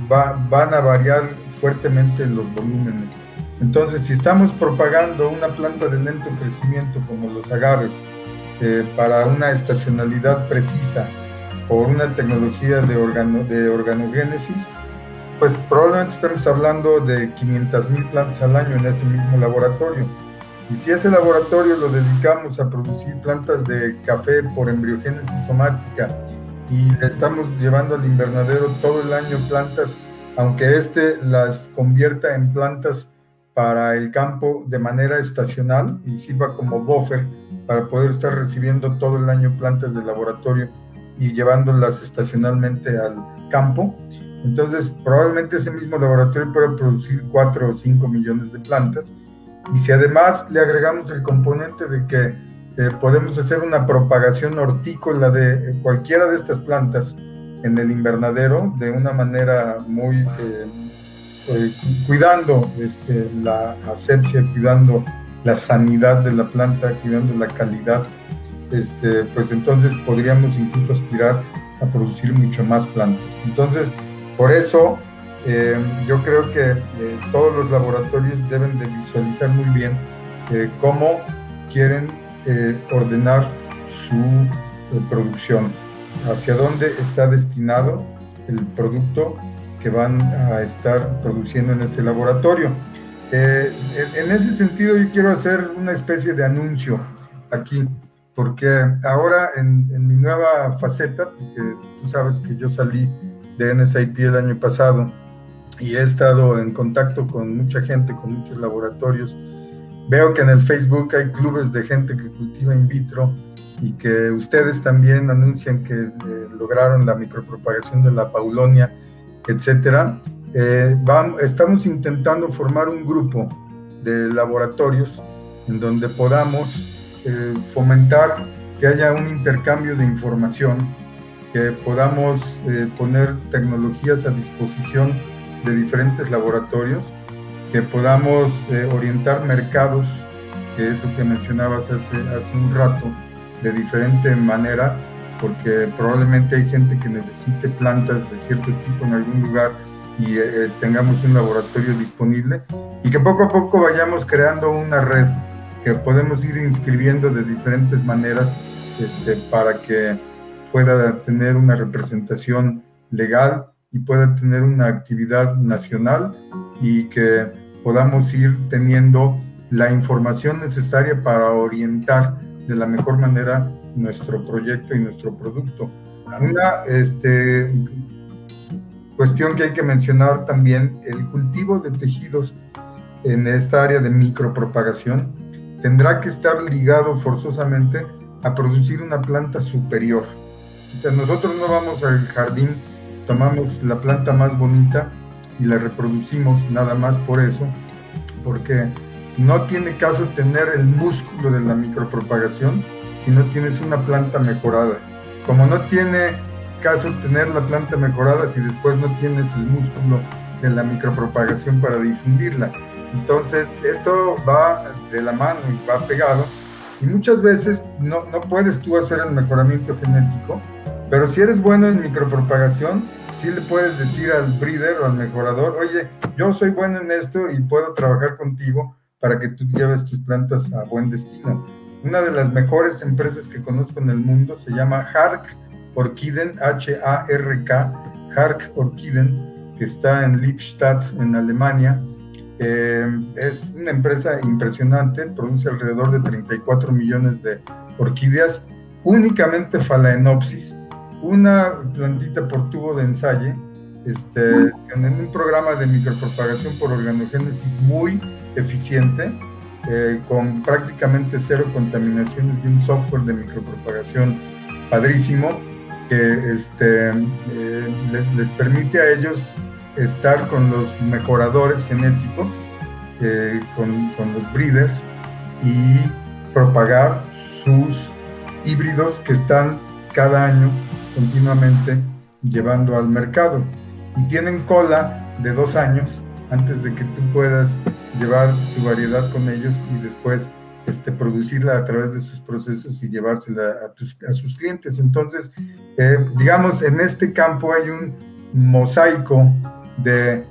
van a variar fuertemente los volúmenes. Entonces, si estamos propagando una planta de lento crecimiento como los agaves para una estacionalidad precisa por una tecnología de organogénesis, pues probablemente estemos hablando de 500,000 plantas al año en ese mismo laboratorio. Y si ese laboratorio lo dedicamos a producir plantas de café por embriogénesis somática y le estamos llevando al invernadero todo el año plantas, aunque las convierta en plantas para el campo de manera estacional y sirva como buffer para poder estar recibiendo todo el año plantas de laboratorio y llevándolas estacionalmente al campo, entonces probablemente ese mismo laboratorio pueda producir 4 o 5 millones de plantas. Y si además le agregamos el componente de que podemos hacer una propagación hortícola de cualquiera de estas plantas en el invernadero de una manera muy cuidando la asepsia, cuidando la sanidad de la planta, cuidando la calidad, pues entonces podríamos incluso aspirar a producir mucho más plantas. Entonces, por eso yo creo que todos los laboratorios deben de visualizar muy bien cómo quieren ordenar su producción, hacia dónde está destinado el producto que van a estar produciendo en ese laboratorio. En ese sentido, yo quiero hacer una especie de anuncio aquí, porque ahora en mi nueva faceta, porque tú sabes que yo salí de NSIP el año pasado y he estado en contacto con mucha gente, con muchos laboratorios. Veo que en el Facebook hay clubes de gente que cultiva in vitro y que ustedes también anuncian que lograron la micropropagación de la paulonia, etcétera. Estamos intentando formar un grupo de laboratorios en donde podamos fomentar que haya un intercambio de información, que podamos poner tecnologías a disposición de diferentes laboratorios, que podamos orientar mercados, que es lo que mencionabas hace un rato, de diferente manera, porque probablemente hay gente que necesite plantas de cierto tipo en algún lugar y tengamos un laboratorio disponible, y que poco a poco vayamos creando una red que podemos ir inscribiendo de diferentes maneras para que pueda tener una representación legal y pueda tener una actividad nacional y que podamos ir teniendo la información necesaria para orientar de la mejor manera nuestro proyecto y nuestro producto. Una cuestión que hay que mencionar también, el cultivo de tejidos en esta área de micropropagación tendrá que estar ligado forzosamente a producir una planta superior. O sea, nosotros no vamos al jardín, tomamos la planta más bonita y la reproducimos nada más por eso, porque no tiene caso tener el músculo de la micropropagación si no tienes una planta mejorada. Como no tiene caso tener la planta mejorada si después no tienes el músculo de la micropropagación para difundirla. Entonces, esto va de la mano y va pegado, y muchas veces no puedes tú hacer el mejoramiento genético, pero si eres bueno en micropropagación, sí le puedes decir al breeder o al mejorador: oye, yo soy bueno en esto y puedo trabajar contigo para que tú lleves tus plantas a buen destino. Una de las mejores empresas que conozco en el mundo se llama Hark Orchiden, H-A-R-K, Hark Orchiden, que está en Lippstadt, en Alemania. Es una empresa impresionante, produce alrededor de 34 millones de orquídeas, únicamente Phalaenopsis, una plantita por tubo de ensayo, en un programa de micropropagación por organogénesis muy eficiente, con prácticamente cero contaminaciones y un software de micropropagación padrísimo que les permite a ellos estar con los mejoradores genéticos, con los breeders, y propagar sus híbridos que están cada año continuamente llevando al mercado, y tienen cola de 2 años antes de que tú puedas llevar tu variedad con ellos y después producirla a través de sus procesos y llevársela a sus clientes. Entonces, digamos, en este campo hay un mosaico de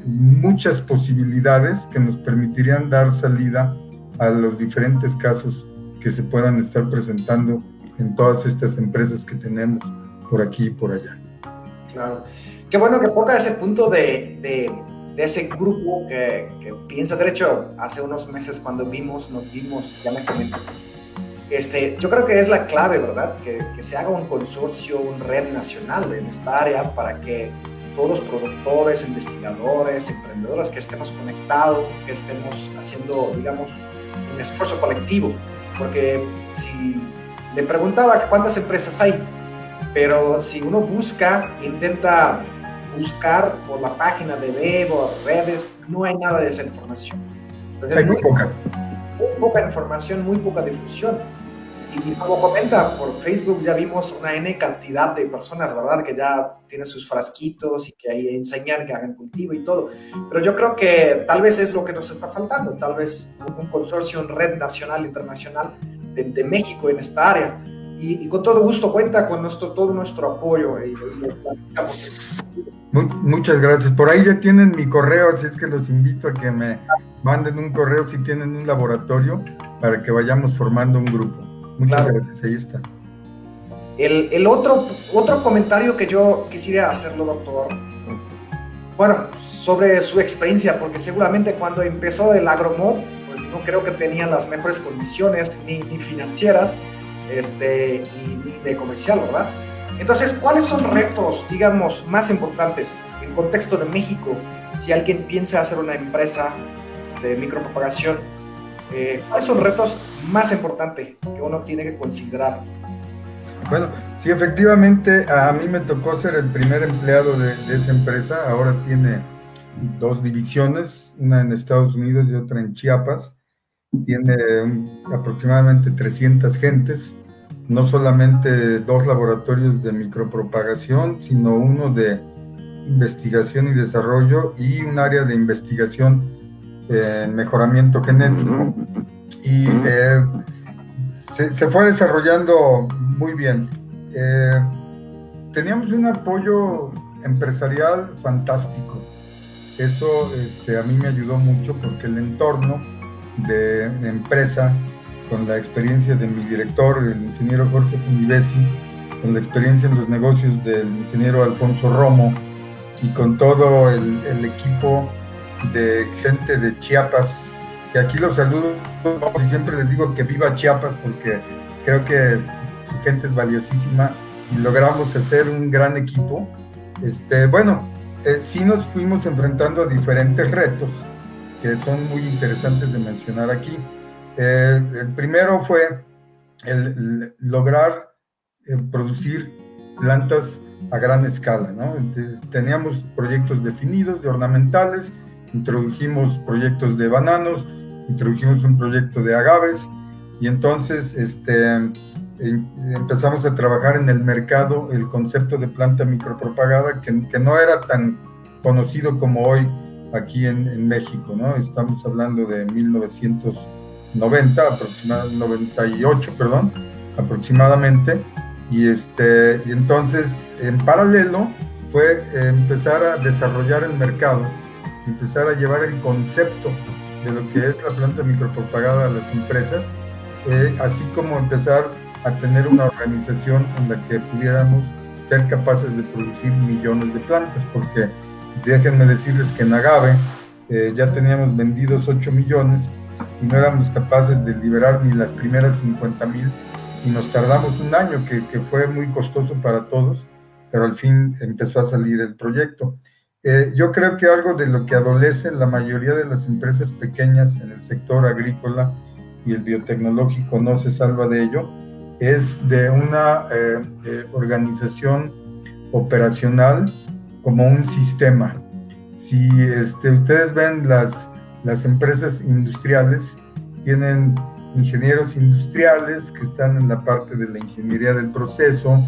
muchas posibilidades que nos permitirían dar salida a los diferentes casos que se puedan estar presentando en todas estas empresas que tenemos por aquí y por allá. Claro. Qué bueno que toca ese punto de ese grupo que piensa. De hecho, hace unos meses cuando nos vimos, ya me comenté. Yo creo que es la clave, ¿verdad? Que se haga un consorcio, una red nacional en esta área para que todos los productores, investigadores, emprendedores que estemos conectados, que estemos haciendo, digamos, un esfuerzo colectivo. Porque si le preguntaba cuántas empresas hay, pero si uno intenta buscar por la página de web o redes, no hay nada de esa información. Entonces, hay muy poca información, muy poca difusión. Y como comenta, por Facebook ya vimos una N cantidad de personas, ¿verdad? Que ya tienen sus frasquitos y que ahí enseñan que hagan cultivo y todo. Pero yo creo que tal vez es lo que nos está faltando, tal vez un consorcio, una red nacional, internacional de México en esta área. Y con todo gusto cuenta con todo nuestro apoyo. Muchas gracias. Por ahí ya tienen mi correo, así es que los invito a que me manden un correo si tienen un laboratorio para que vayamos formando un grupo. Muchas gracias, ahí está. El otro comentario que yo quisiera hacerlo, doctor, bueno, sobre su experiencia, porque seguramente cuando empezó el Agromod, pues no creo que tenía las mejores condiciones ni financieras, ni de comercial, ¿verdad? Entonces, ¿cuáles son retos, digamos, más importantes en contexto de México si alguien piensa hacer una empresa de micropropagación? ¿Cuáles son retos más importantes que uno tiene que considerar? Bueno, sí, efectivamente, a mí me tocó ser el primer empleado de esa empresa. Ahora tiene 2 divisiones, una en Estados Unidos y otra en Chiapas. Tiene aproximadamente 300 gentes, no solamente 2 laboratorios de micropropagación, sino uno de investigación y desarrollo y un área de investigación en mejoramiento genético. Y se fue desarrollando muy bien. Teníamos un apoyo empresarial fantástico. Eso a mí me ayudó mucho porque el entorno de empresa, con la experiencia de mi director, el ingeniero Jorge Fundivesi, con la experiencia en los negocios del ingeniero Alfonso Romo, y con todo el equipo de gente de Chiapas, que aquí los saludo y siempre les digo que viva Chiapas, porque creo que su gente es valiosísima y logramos hacer un gran equipo. Sí nos fuimos enfrentando a diferentes retos que son muy interesantes de mencionar aquí. El primero fue el lograr producir plantas a gran escala, ¿no? Entonces, teníamos proyectos definidos de ornamentales, introdujimos proyectos de bananos, introdujimos un proyecto de agaves, y entonces empezamos a trabajar en el mercado el concepto de planta micropropagada, que no era tan conocido como hoy aquí en México, ¿no? Estamos hablando de 1990, 98, perdón, aproximadamente, y entonces en paralelo fue empezar a desarrollar el mercado, empezar a llevar el concepto de lo que es la planta micropropagada a las empresas, así como empezar a tener una organización en la que pudiéramos ser capaces de producir millones de plantas, porque déjenme decirles que en agave ya teníamos vendidos 8 millones y no éramos capaces de liberar ni las primeras 50,000, y nos tardamos un año que fue muy costoso para todos, pero al fin empezó a salir el proyecto. Yo creo que algo de lo que adolece la mayoría de las empresas pequeñas en el sector agrícola y el biotecnológico no se salva de ello, es de una organización operacional como un sistema. Si ustedes ven las empresas industriales, tienen ingenieros industriales que están en la parte de la ingeniería del proceso,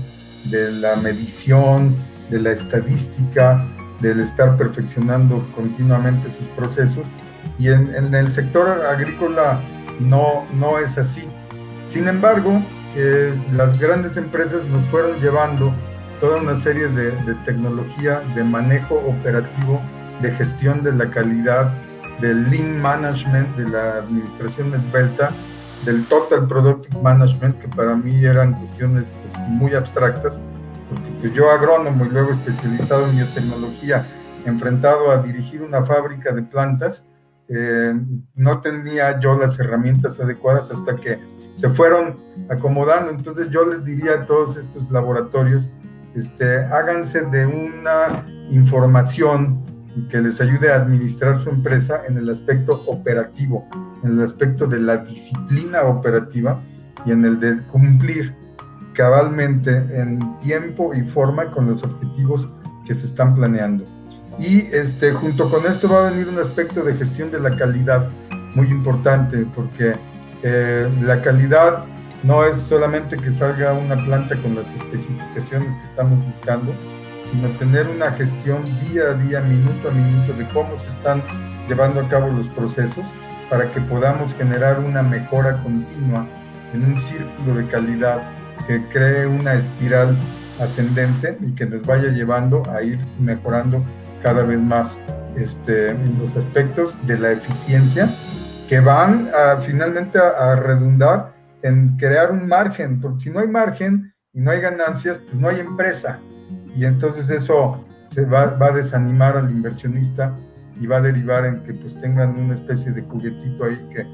de la medición, de la estadística, del estar perfeccionando continuamente sus procesos, y en el sector agrícola no es así. Sin embargo, las grandes empresas nos fueron llevando toda una serie de tecnología de manejo operativo, de gestión de la calidad, del Lean Management, de la administración esbelta, del Total Product Management, que para mí eran cuestiones pues, muy abstractas, porque pues, yo agrónomo y luego especializado en biotecnología, enfrentado a dirigir una fábrica de plantas, no tenía yo las herramientas adecuadas hasta que se fueron acomodando. Entonces yo les diría a todos estos laboratorios, háganse de una información que les ayude a administrar su empresa en el aspecto operativo, en el aspecto de la disciplina operativa y en el de cumplir cabalmente en tiempo y forma con los objetivos que se están planeando. Y junto con esto va a venir un aspecto de gestión de la calidad muy importante, porque la calidad no es solamente que salga una planta con las especificaciones que estamos buscando, sino tener una gestión día a día, minuto a minuto, de cómo se están llevando a cabo los procesos para que podamos generar una mejora continua en un círculo de calidad que cree una espiral ascendente y que nos vaya llevando a ir mejorando cada vez más en los aspectos de la eficiencia, que van finalmente a redundar en crear un margen, porque si no hay margen y no hay ganancias, pues no hay empresa, y entonces eso se va a desanimar al inversionista y va a derivar en que pues tengan una especie de juguetito ahí que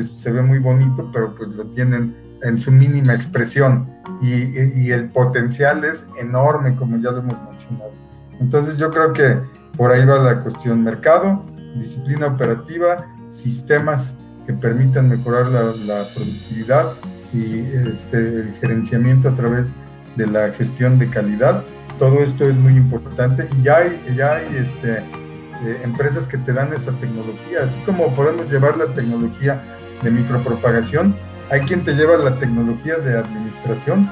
se ve muy bonito, pero pues lo tienen en su mínima expresión, y el potencial es enorme, como ya lo hemos mencionado. Entonces yo creo que por ahí va la cuestión: mercado, disciplina operativa, sistemas que permitan mejorar la productividad y el gerenciamiento a través de la gestión de calidad. Todo esto es muy importante, y ya hay empresas que te dan esa tecnología, así como podemos llevar la tecnología de micropropagación. Hay quien te lleva la tecnología de administración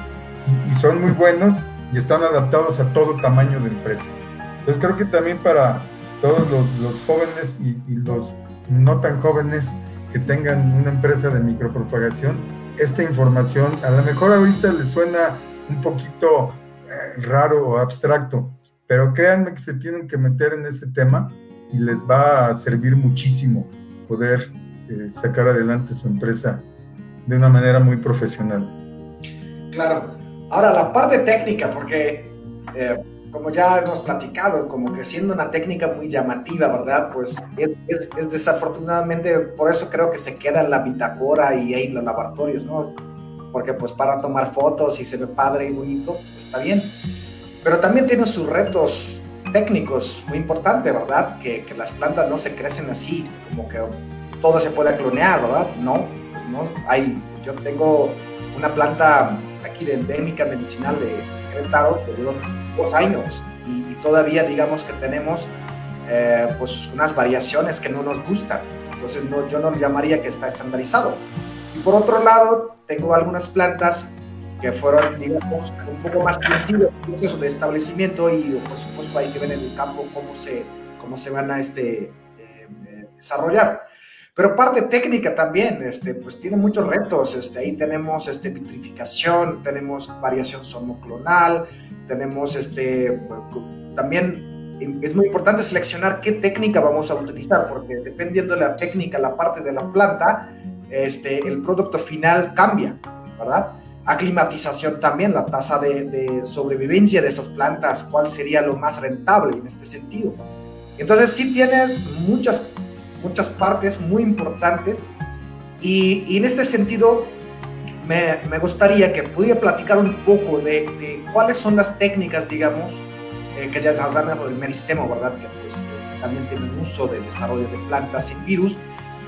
y son muy buenos y están adaptados a todo tamaño de empresas. Entonces creo que también para todos los jóvenes y los no tan jóvenes que tengan una empresa de micropropagación, esta información a lo mejor ahorita les suena un poquito raro o abstracto, pero créanme que se tienen que meter en ese tema y les va a servir muchísimo poder sacar adelante su empresa de una manera muy profesional. Claro. Ahora, la parte técnica, porque como ya hemos platicado, como que siendo una técnica muy llamativa, ¿verdad? Pues es desafortunadamente, por eso creo que se queda en la bitácora y ahí en los laboratorios, ¿no? Porque pues para tomar fotos y se ve padre y bonito, está bien. Pero también tiene sus retos técnicos muy importantes, ¿verdad? Que las plantas no se crecen así, como que todo se puede clonear, ¿verdad? No. Yo tengo una planta aquí de endémica medicinal de Querétaro que duró 2 años y todavía digamos que tenemos pues unas variaciones que no nos gustan. Entonces yo no lo llamaría que está estandarizado. Y por otro lado, tengo algunas plantas que fueron, digamos, un poco más sencillos en el proceso de establecimiento, y por supuesto hay que ver en el campo cómo se van a desarrollar. Pero parte técnica también, pues tiene muchos retos. Ahí tenemos vitrificación, tenemos variación somoclonal, tenemos también es muy importante seleccionar qué técnica vamos a utilizar, porque dependiendo de la técnica, la parte de la planta, el producto final cambia, ¿verdad? Aclimatización también, la tasa de sobrevivencia de esas plantas, cuál sería lo más rentable en este sentido. Entonces sí tiene muchas partes muy importantes, y en este sentido me gustaría que pudiera platicar un poco de cuáles son las técnicas, digamos, que ya es Alzheimer o el meristemo, ¿verdad? Que pues, también tiene un uso de desarrollo de plantas sin virus,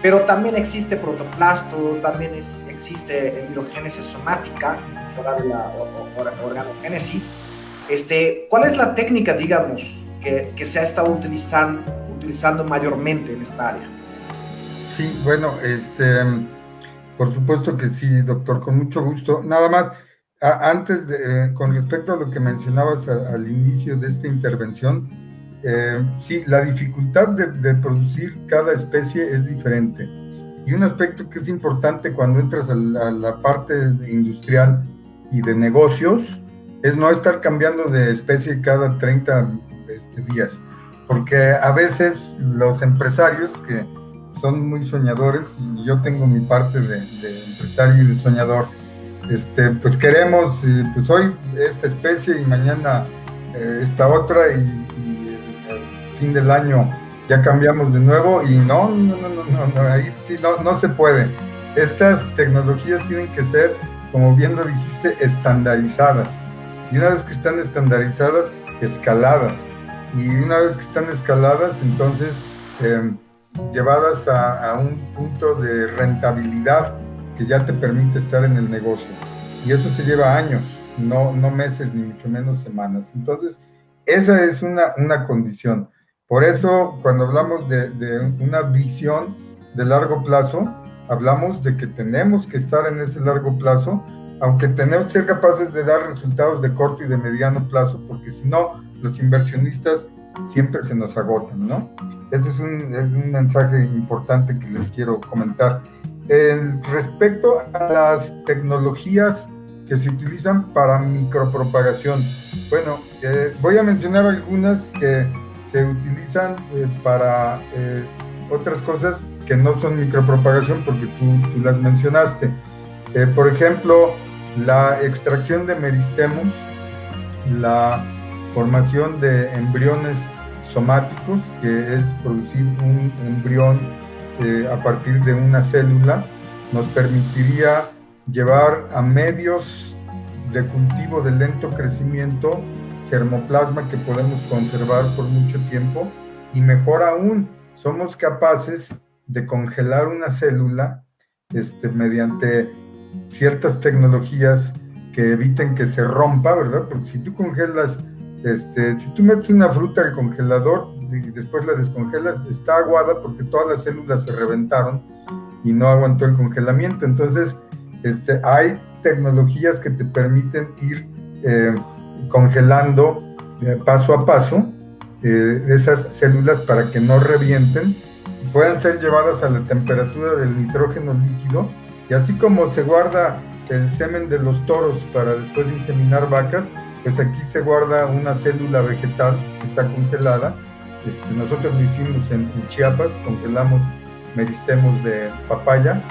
pero también existe protoplasto, también existe embriogénesis somática, fuera de la organogénesis. ¿Cuál es la técnica, digamos, que se ha estado utilizando mayormente en esta área? Sí, bueno, por supuesto que sí, doctor, con mucho gusto. Nada más, antes con respecto a lo que mencionabas al inicio de esta intervención, sí, la dificultad de producir cada especie es diferente. Y un aspecto que es importante cuando entras a la parte industrial y de negocios es no estar cambiando de especie cada 30 días, porque a veces los empresarios que son muy soñadores, y yo tengo mi parte de empresario y de soñador, pues queremos, pues hoy esta especie y mañana esta otra, y el fin del año ya cambiamos de nuevo, y no, ahí sí no se puede. Estas tecnologías tienen que ser, como bien lo dijiste, estandarizadas, y una vez que están estandarizadas, escaladas, y una vez que están escaladas, entonces llevadas a un punto de rentabilidad que ya te permite estar en el negocio. Y eso se lleva años, no meses, ni mucho menos semanas. Entonces, esa es una condición. Por eso, cuando hablamos de una visión de largo plazo, hablamos de que tenemos que estar en ese largo plazo, aunque tenemos que ser capaces de dar resultados de corto y de mediano plazo, porque si no, los inversionistas siempre se nos agotan, ¿no? Ese es un mensaje importante que les quiero comentar. Respecto a las tecnologías que se utilizan para micropropagación, bueno, voy a mencionar algunas que se utilizan para otras cosas que no son micropropagación, porque tú las mencionaste. Por ejemplo, la extracción de meristemos, la formación de embriones somáticos, que es producir un embrión a partir de una célula, nos permitiría llevar a medios de cultivo de lento crecimiento germoplasma que podemos conservar por mucho tiempo, y mejor aún, somos capaces de congelar una célula mediante ciertas tecnologías que eviten que se rompa, ¿verdad? Porque si tú congelas, si tú metes una fruta al congelador y después la descongelas, está aguada porque todas las células se reventaron y no aguantó el congelamiento. Entonces, hay tecnologías que te permiten ir congelando paso a paso esas células para que no revienten y puedan ser llevadas a la temperatura del nitrógeno líquido, y así como se guarda el semen de los toros para después inseminar vacas, pues aquí se guarda una célula vegetal que está congelada. Nosotros lo hicimos en Chiapas, congelamos meristemos de papaya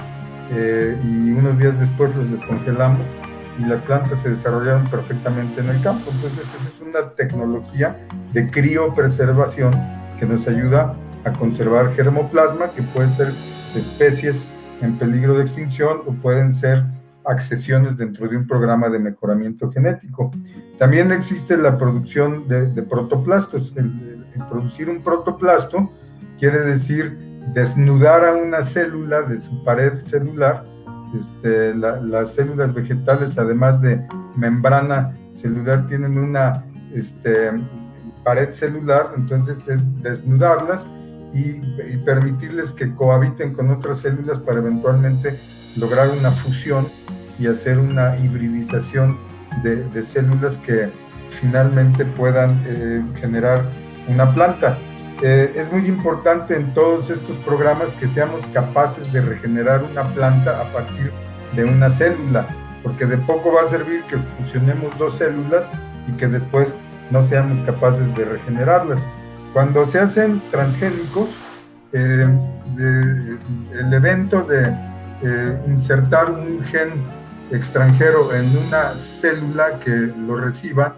y unos días después los descongelamos y las plantas se desarrollaron perfectamente en el campo. Entonces esa es una tecnología de criopreservación que nos ayuda a conservar germoplasma, que pueden ser especies en peligro de extinción o pueden ser accesiones dentro de un programa de mejoramiento genético. También existe la producción de protoplastos. El producir un protoplasto quiere decir desnudar a una célula de su pared celular. Las células vegetales, además de membrana celular, tienen una pared celular, entonces es desnudarlas y permitirles que cohabiten con otras células para eventualmente lograr una fusión y hacer una hibridización de células que finalmente puedan generar una planta. Es muy importante en todos estos programas que seamos capaces de regenerar una planta a partir de una célula, porque de poco va a servir que fusionemos dos células y que después no seamos capaces de regenerarlas. Cuando se hacen transgénicos, el evento de insertar un gen extranjero en una célula que lo reciba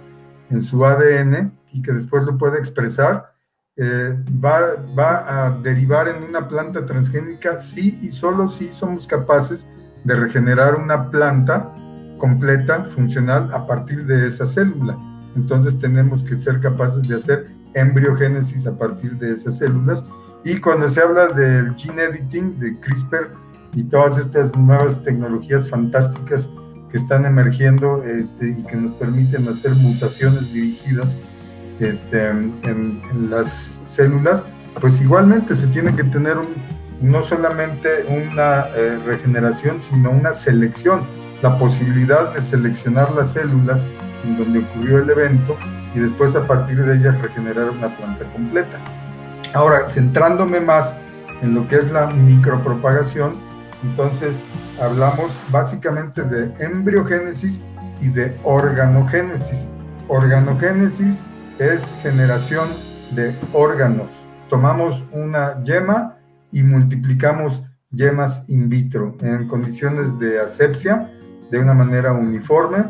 en su ADN y que después lo pueda expresar, va a derivar en una planta transgénica si y solo si somos capaces de regenerar una planta completa, funcional, a partir de esa célula. Entonces tenemos que ser capaces de hacer embriogénesis a partir de esas células. Y cuando se habla del gene editing, de CRISPR y todas estas nuevas tecnologías fantásticas que están emergiendo y que nos permiten hacer mutaciones dirigidas en las células, pues igualmente se tiene que tener no solamente una regeneración, sino una selección, la posibilidad de seleccionar las células en donde ocurrió el evento y después a partir de ellas regenerar una planta completa. Ahora, centrándome más en lo que es la micropropagación, entonces hablamos básicamente de embriogénesis y de organogénesis. Organogénesis es generación de órganos. Tomamos una yema y multiplicamos yemas in vitro en condiciones de asepsia de una manera uniforme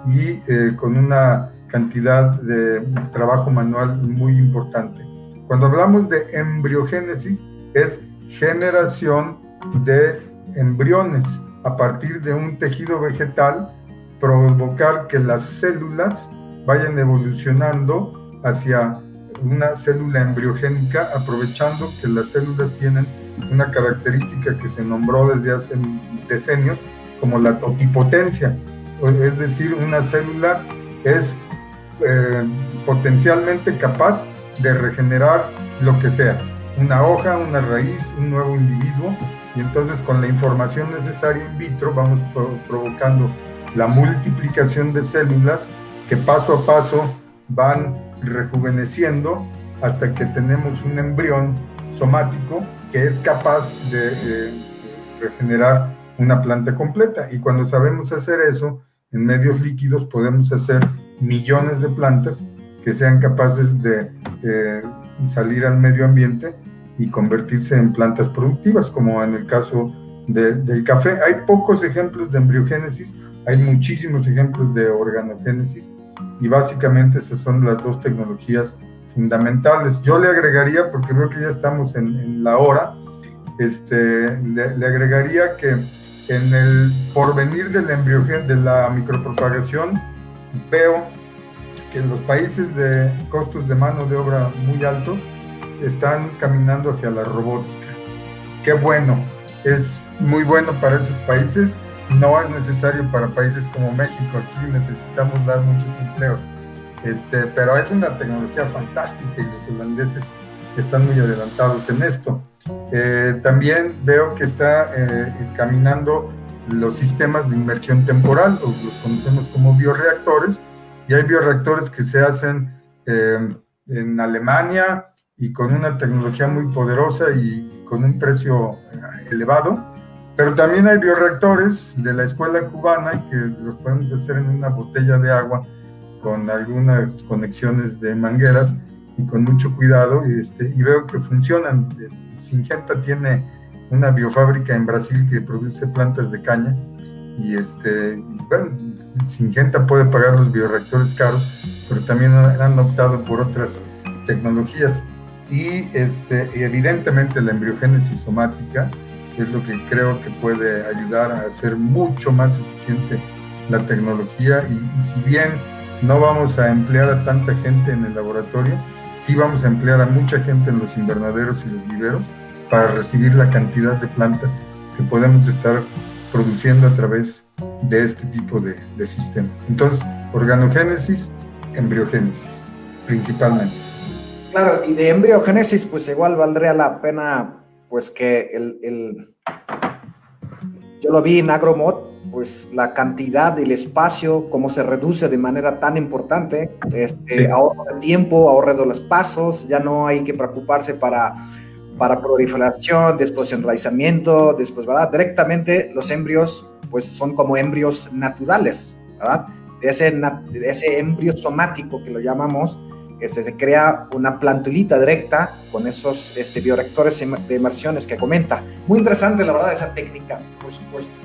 y con una cantidad de trabajo manual muy importante. Cuando hablamos de embriogénesis, es generación de embriones a partir de un tejido vegetal, provocar que las células vayan evolucionando hacia una célula embriogénica, aprovechando que las células tienen una característica que se nombró desde hace decenios como la totipotencia, es decir, una célula es potencialmente capaz de regenerar lo que sea, una hoja, una raíz, un nuevo individuo, y entonces con la información necesaria in vitro vamos provocando la multiplicación de células que paso a paso van rejuveneciendo hasta que tenemos un embrión somático que es capaz de regenerar una planta completa. Y cuando sabemos hacer eso, en medios líquidos podemos hacer millones de plantas que sean capaces de salir al medio ambiente y convertirse en plantas productivas, como en el caso del café. Hay pocos ejemplos de embriogénesis, hay muchísimos ejemplos de organogénesis, y básicamente esas son las dos tecnologías fundamentales. Yo le agregaría, porque veo que ya estamos en la hora, le agregaría que en el porvenir de la micropropagación, veo que en los países de costos de mano de obra muy altos están caminando hacia la robótica. Qué bueno, es muy bueno para esos países, no es necesario para países como México, aquí necesitamos dar muchos empleos, pero es una tecnología fantástica y los holandeses están muy adelantados en esto. También veo que está caminando los sistemas de inmersión temporal, o los conocemos como bioreactores, y hay bioreactores que se hacen en Alemania y con una tecnología muy poderosa y con un precio elevado, pero también hay bioreactores de la escuela cubana que los podemos hacer en una botella de agua con algunas conexiones de mangueras y con mucho cuidado, y veo que funcionan. Syngenta tiene una biofábrica en Brasil que produce plantas de caña, y bueno, Syngenta puede pagar los bioreactores caros, pero también han optado por otras tecnologías, y evidentemente la embriogénesis somática es lo que creo que puede ayudar a hacer mucho más eficiente la tecnología, y si bien no vamos a emplear a tanta gente en el laboratorio, sí vamos a emplear a mucha gente en los invernaderos y los viveros para recibir la cantidad de plantas que podemos estar produciendo a través de este tipo de sistemas. Entonces, organogénesis, embriogénesis, principalmente. Claro, y de embriogénesis, pues igual valdría la pena, pues que yo lo vi en Agromod, pues la cantidad del espacio, cómo se reduce de manera tan importante, Sí. Ahorro de tiempo, ahorro de los pasos, ya no hay que preocuparse para proliferación, después enraizamiento, después, ¿verdad? Directamente los embrios, pues son como embrios naturales, ¿verdad? De ese embrio somático que lo llamamos, se crea una plantulita directa con esos bioreactores de inmersiones que comenta. Muy interesante, la verdad, esa técnica, por supuesto.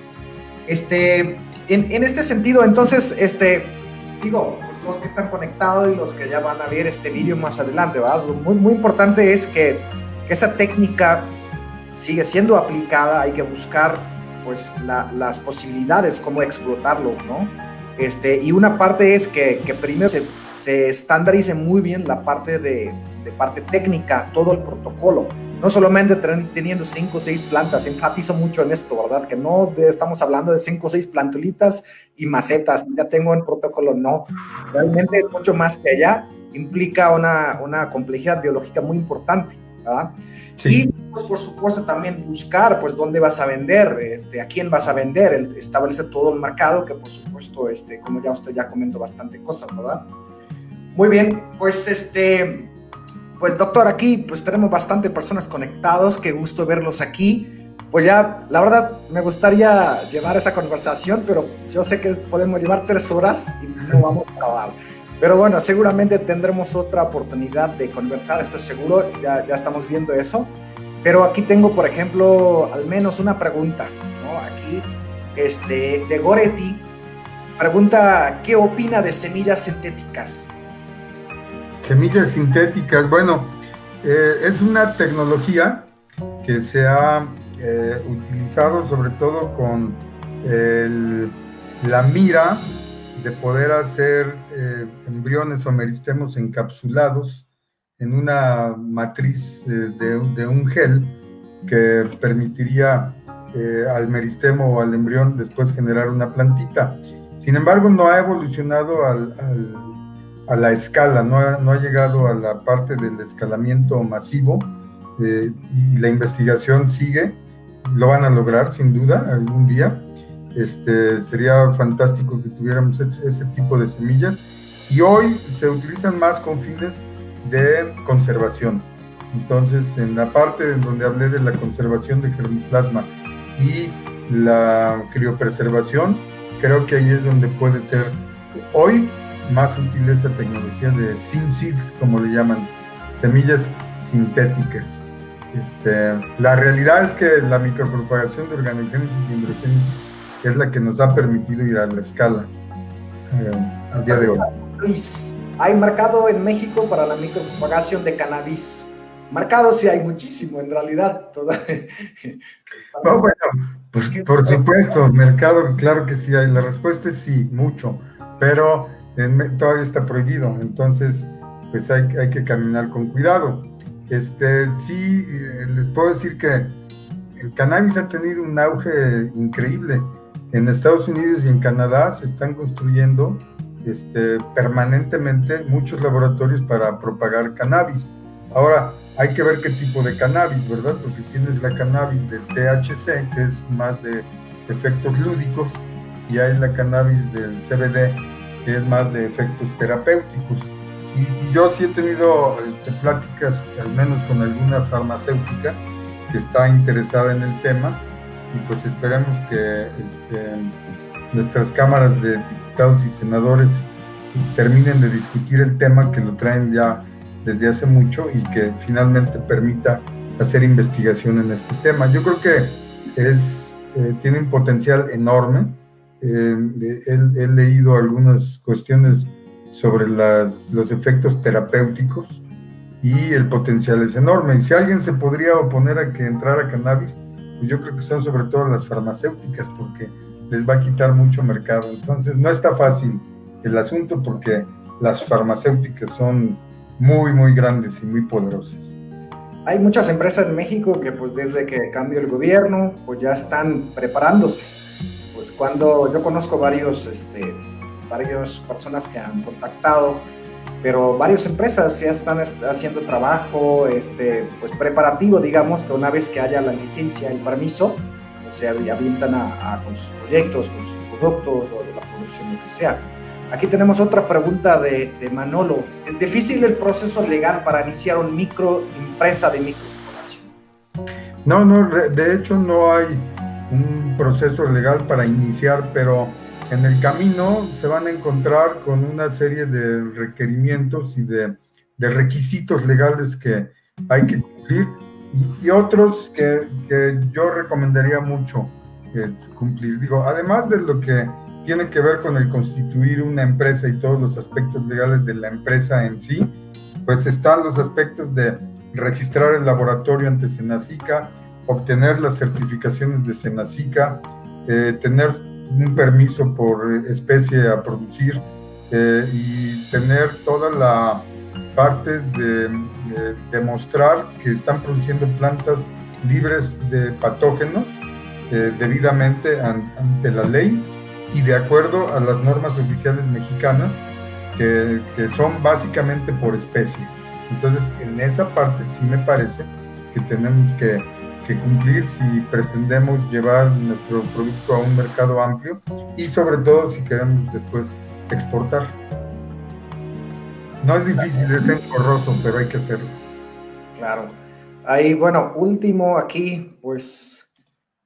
En este sentido, entonces, digo, pues los que están conectados y los que ya van a ver este vídeo más adelante, ¿verdad? Lo muy importante es que esa técnica sigue siendo aplicada, hay que buscar pues las posibilidades, cómo explotarlo, ¿no? Y una parte es que primero se estandarice muy bien la parte de parte técnica, todo el protocolo, no solamente teniendo 5 o 6 plantas, enfatizo mucho en esto, ¿verdad? Que no estamos hablando de 5 o 6 plantulitas y macetas, ya tengo el protocolo, no, realmente es mucho más que allá, implica una complejidad biológica muy importante, ¿verdad? Sí. Y pues, por supuesto también buscar pues dónde vas a vender, a quién vas a vender, establecer todo el mercado, que por supuesto, como ya usted ya comentó bastante cosas, ¿verdad? Muy bien, pues pues doctor, aquí pues tenemos bastante personas conectados, qué gusto verlos aquí. Pues ya, la verdad, me gustaría llevar esa conversación, pero yo sé que podemos llevar 3 horas y no vamos a acabar. Pero bueno, seguramente tendremos otra oportunidad de conversar, estoy seguro, ya estamos viendo eso. Pero aquí tengo, por ejemplo, al menos una pregunta, ¿no? Aquí, de Goretti, pregunta, ¿qué opina de semillas sintéticas? Semillas sintéticas, bueno, es una tecnología que se ha utilizado sobre todo con la mira de poder hacer embriones o meristemos encapsulados en una matriz de un gel que permitiría al meristemo o al embrión después generar una plantita. Sin embargo, no ha evolucionado a la escala, no ha llegado a la parte del escalamiento masivo, y la investigación sigue, lo van a lograr sin duda algún día. Sería fantástico que tuviéramos ese tipo de semillas, y hoy se utilizan más con fines de conservación. Entonces, en la parte donde hablé de la conservación de germoplasma y la criopreservación, creo que ahí es donde puede ser hoy más útil esa tecnología de SynSeed, como le llaman, semillas sintéticas. La realidad es que la micropropagación de organogénesis y embriogénesis es la que nos ha permitido ir a la escala al día de hoy. Luis, ¿hay mercado en México para la micropropagación de cannabis? Mercado sí hay muchísimo, en realidad. No, bueno, pues, por supuesto, mercado, claro que sí hay. La respuesta es sí, mucho, pero todavía está prohibido, entonces pues hay que caminar con cuidado. Sí, les puedo decir que el cannabis ha tenido un auge increíble. En Estados Unidos y en Canadá se están construyendo permanentemente muchos laboratorios para propagar cannabis. Ahora, hay que ver qué tipo de cannabis, ¿verdad? Porque tienes la cannabis del THC, que es más de efectos lúdicos, y hay la cannabis del CBD, que es más de efectos terapéuticos. Y yo sí he tenido pláticas, al menos con alguna farmacéutica que está interesada en el tema, y pues esperemos que nuestras cámaras de diputados y senadores terminen de discutir el tema, que lo traen ya desde hace mucho, y que finalmente permita hacer investigación en este tema. Yo creo que tiene un potencial enorme. He leído algunas cuestiones sobre los efectos terapéuticos, y el potencial es enorme. Y si alguien se podría oponer a que entrara cannabis, pues yo creo que son sobre todo las farmacéuticas, porque les va a quitar mucho mercado. Entonces no está fácil el asunto, porque las farmacéuticas son muy, muy grandes y muy poderosas. Hay muchas empresas en México que pues desde que cambió el gobierno pues ya están preparándose. Pues cuando yo conozco varias personas que han contactado, pero varias empresas ya están haciendo trabajo pues preparativo, digamos, que una vez que haya la licencia, el permiso, pues se avientan con sus proyectos, con sus productos o la producción, lo que sea. Aquí tenemos otra pregunta de Manolo. ¿Es difícil el proceso legal para iniciar una empresa de micropropagación? No, de hecho no hay un proceso legal para iniciar, pero en el camino se van a encontrar con una serie de requerimientos y de requisitos legales que hay que cumplir, y otros que yo recomendaría mucho cumplir. Digo, además de lo que tiene que ver con el constituir una empresa y todos los aspectos legales de la empresa en sí, pues están los aspectos de registrar el laboratorio ante Senacica, obtener las certificaciones de Senacica, tener un permiso por especie a producir y tener toda la parte de demostrar que están produciendo plantas libres de patógenos debidamente ante la ley y de acuerdo a las normas oficiales mexicanas que son básicamente por especie. Entonces, en esa parte sí me parece que tenemos que cumplir si pretendemos llevar nuestro producto a un mercado amplio y sobre todo si queremos después exportar. No es difícil, es engorroso, pero hay que hacerlo. Claro. Ahí, bueno, último aquí, pues,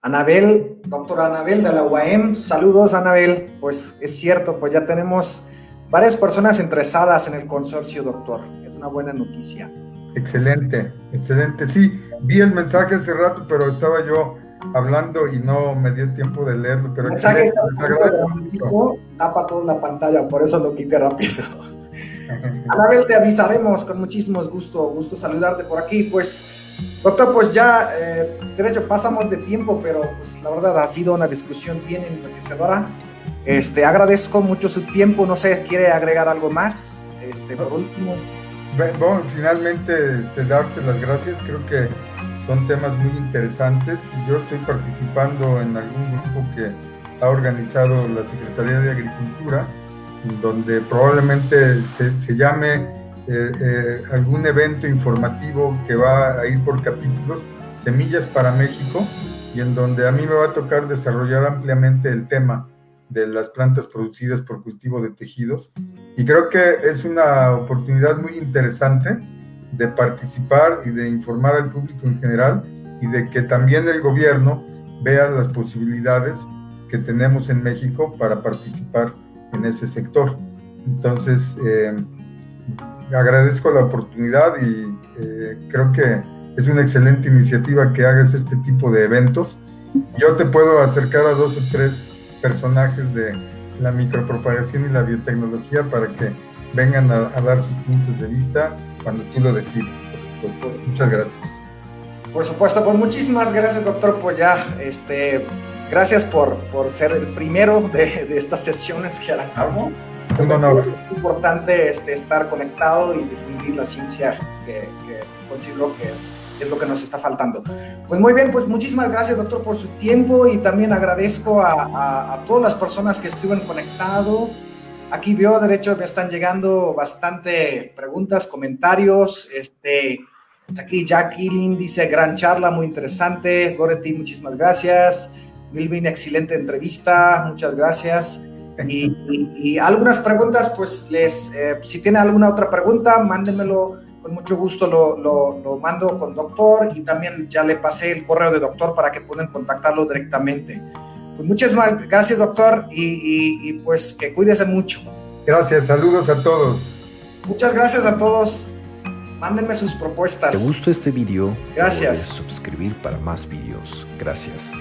Anabel, doctora Anabel de la UAM. Saludos, Anabel. Pues es cierto, pues ya tenemos varias personas interesadas en el consorcio, doctor. Es una buena noticia. Excelente, excelente. Sí, vi el mensaje hace rato, pero estaba yo hablando y no me dio tiempo de leerlo. Pero el mensaje está les agradezco mucho. Tapa toda la pantalla, por eso lo quité rápido. Anabel, te avisaremos con muchísimo gusto saludarte por aquí. Pues, doctor, pues ya, derecho, pasamos de tiempo, pero pues la verdad ha sido una discusión bien enriquecedora. Agradezco mucho su tiempo, no sé, ¿quiere agregar algo más? Por último. Bueno, finalmente darte las gracias, creo que son temas muy interesantes. Yo estoy participando en algún grupo que ha organizado la Secretaría de Agricultura, donde probablemente se llame algún evento informativo que va a ir por capítulos, Semillas para México, y en donde a mí me va a tocar desarrollar ampliamente el tema de las plantas producidas por cultivo de tejidos, y creo que es una oportunidad muy interesante de participar y de informar al público en general, y de que también el gobierno vea las posibilidades que tenemos en México para participar en ese sector. Entonces, agradezco la oportunidad y creo que es una excelente iniciativa que hagas este tipo de eventos. Yo te puedo acercar a 2 o 3 personajes de la micropropagación y la biotecnología para que vengan a dar sus puntos de vista cuando tú lo decidas, por supuesto. Muchas gracias. Por supuesto, pues muchísimas gracias, doctor, pues ya, gracias por ser el primero de estas sesiones que arrancamos. Un honor. Es importante estar conectado y difundir la ciencia que considero que es lo que nos está faltando. Pues muy bien, pues muchísimas gracias, doctor, por su tiempo, y también agradezco a todas las personas que estuvieron conectados. Aquí veo, derecho, me están llegando bastante preguntas, comentarios. Aquí Jacqueline dice, gran charla, muy interesante. Goretti, muchísimas gracias. Milvin, excelente entrevista, muchas gracias. Y algunas preguntas, pues si tiene alguna otra pregunta, mándenmelo, con mucho gusto lo mando con doctor, y también ya le pasé el correo de doctor para que puedan contactarlo directamente. Pues muchas gracias, doctor, y pues que cuídese mucho. Gracias, saludos a todos. Muchas gracias a todos. Mándenme sus propuestas. ¿Te gustó este video? Gracias. Puedes suscribir para más videos. Gracias.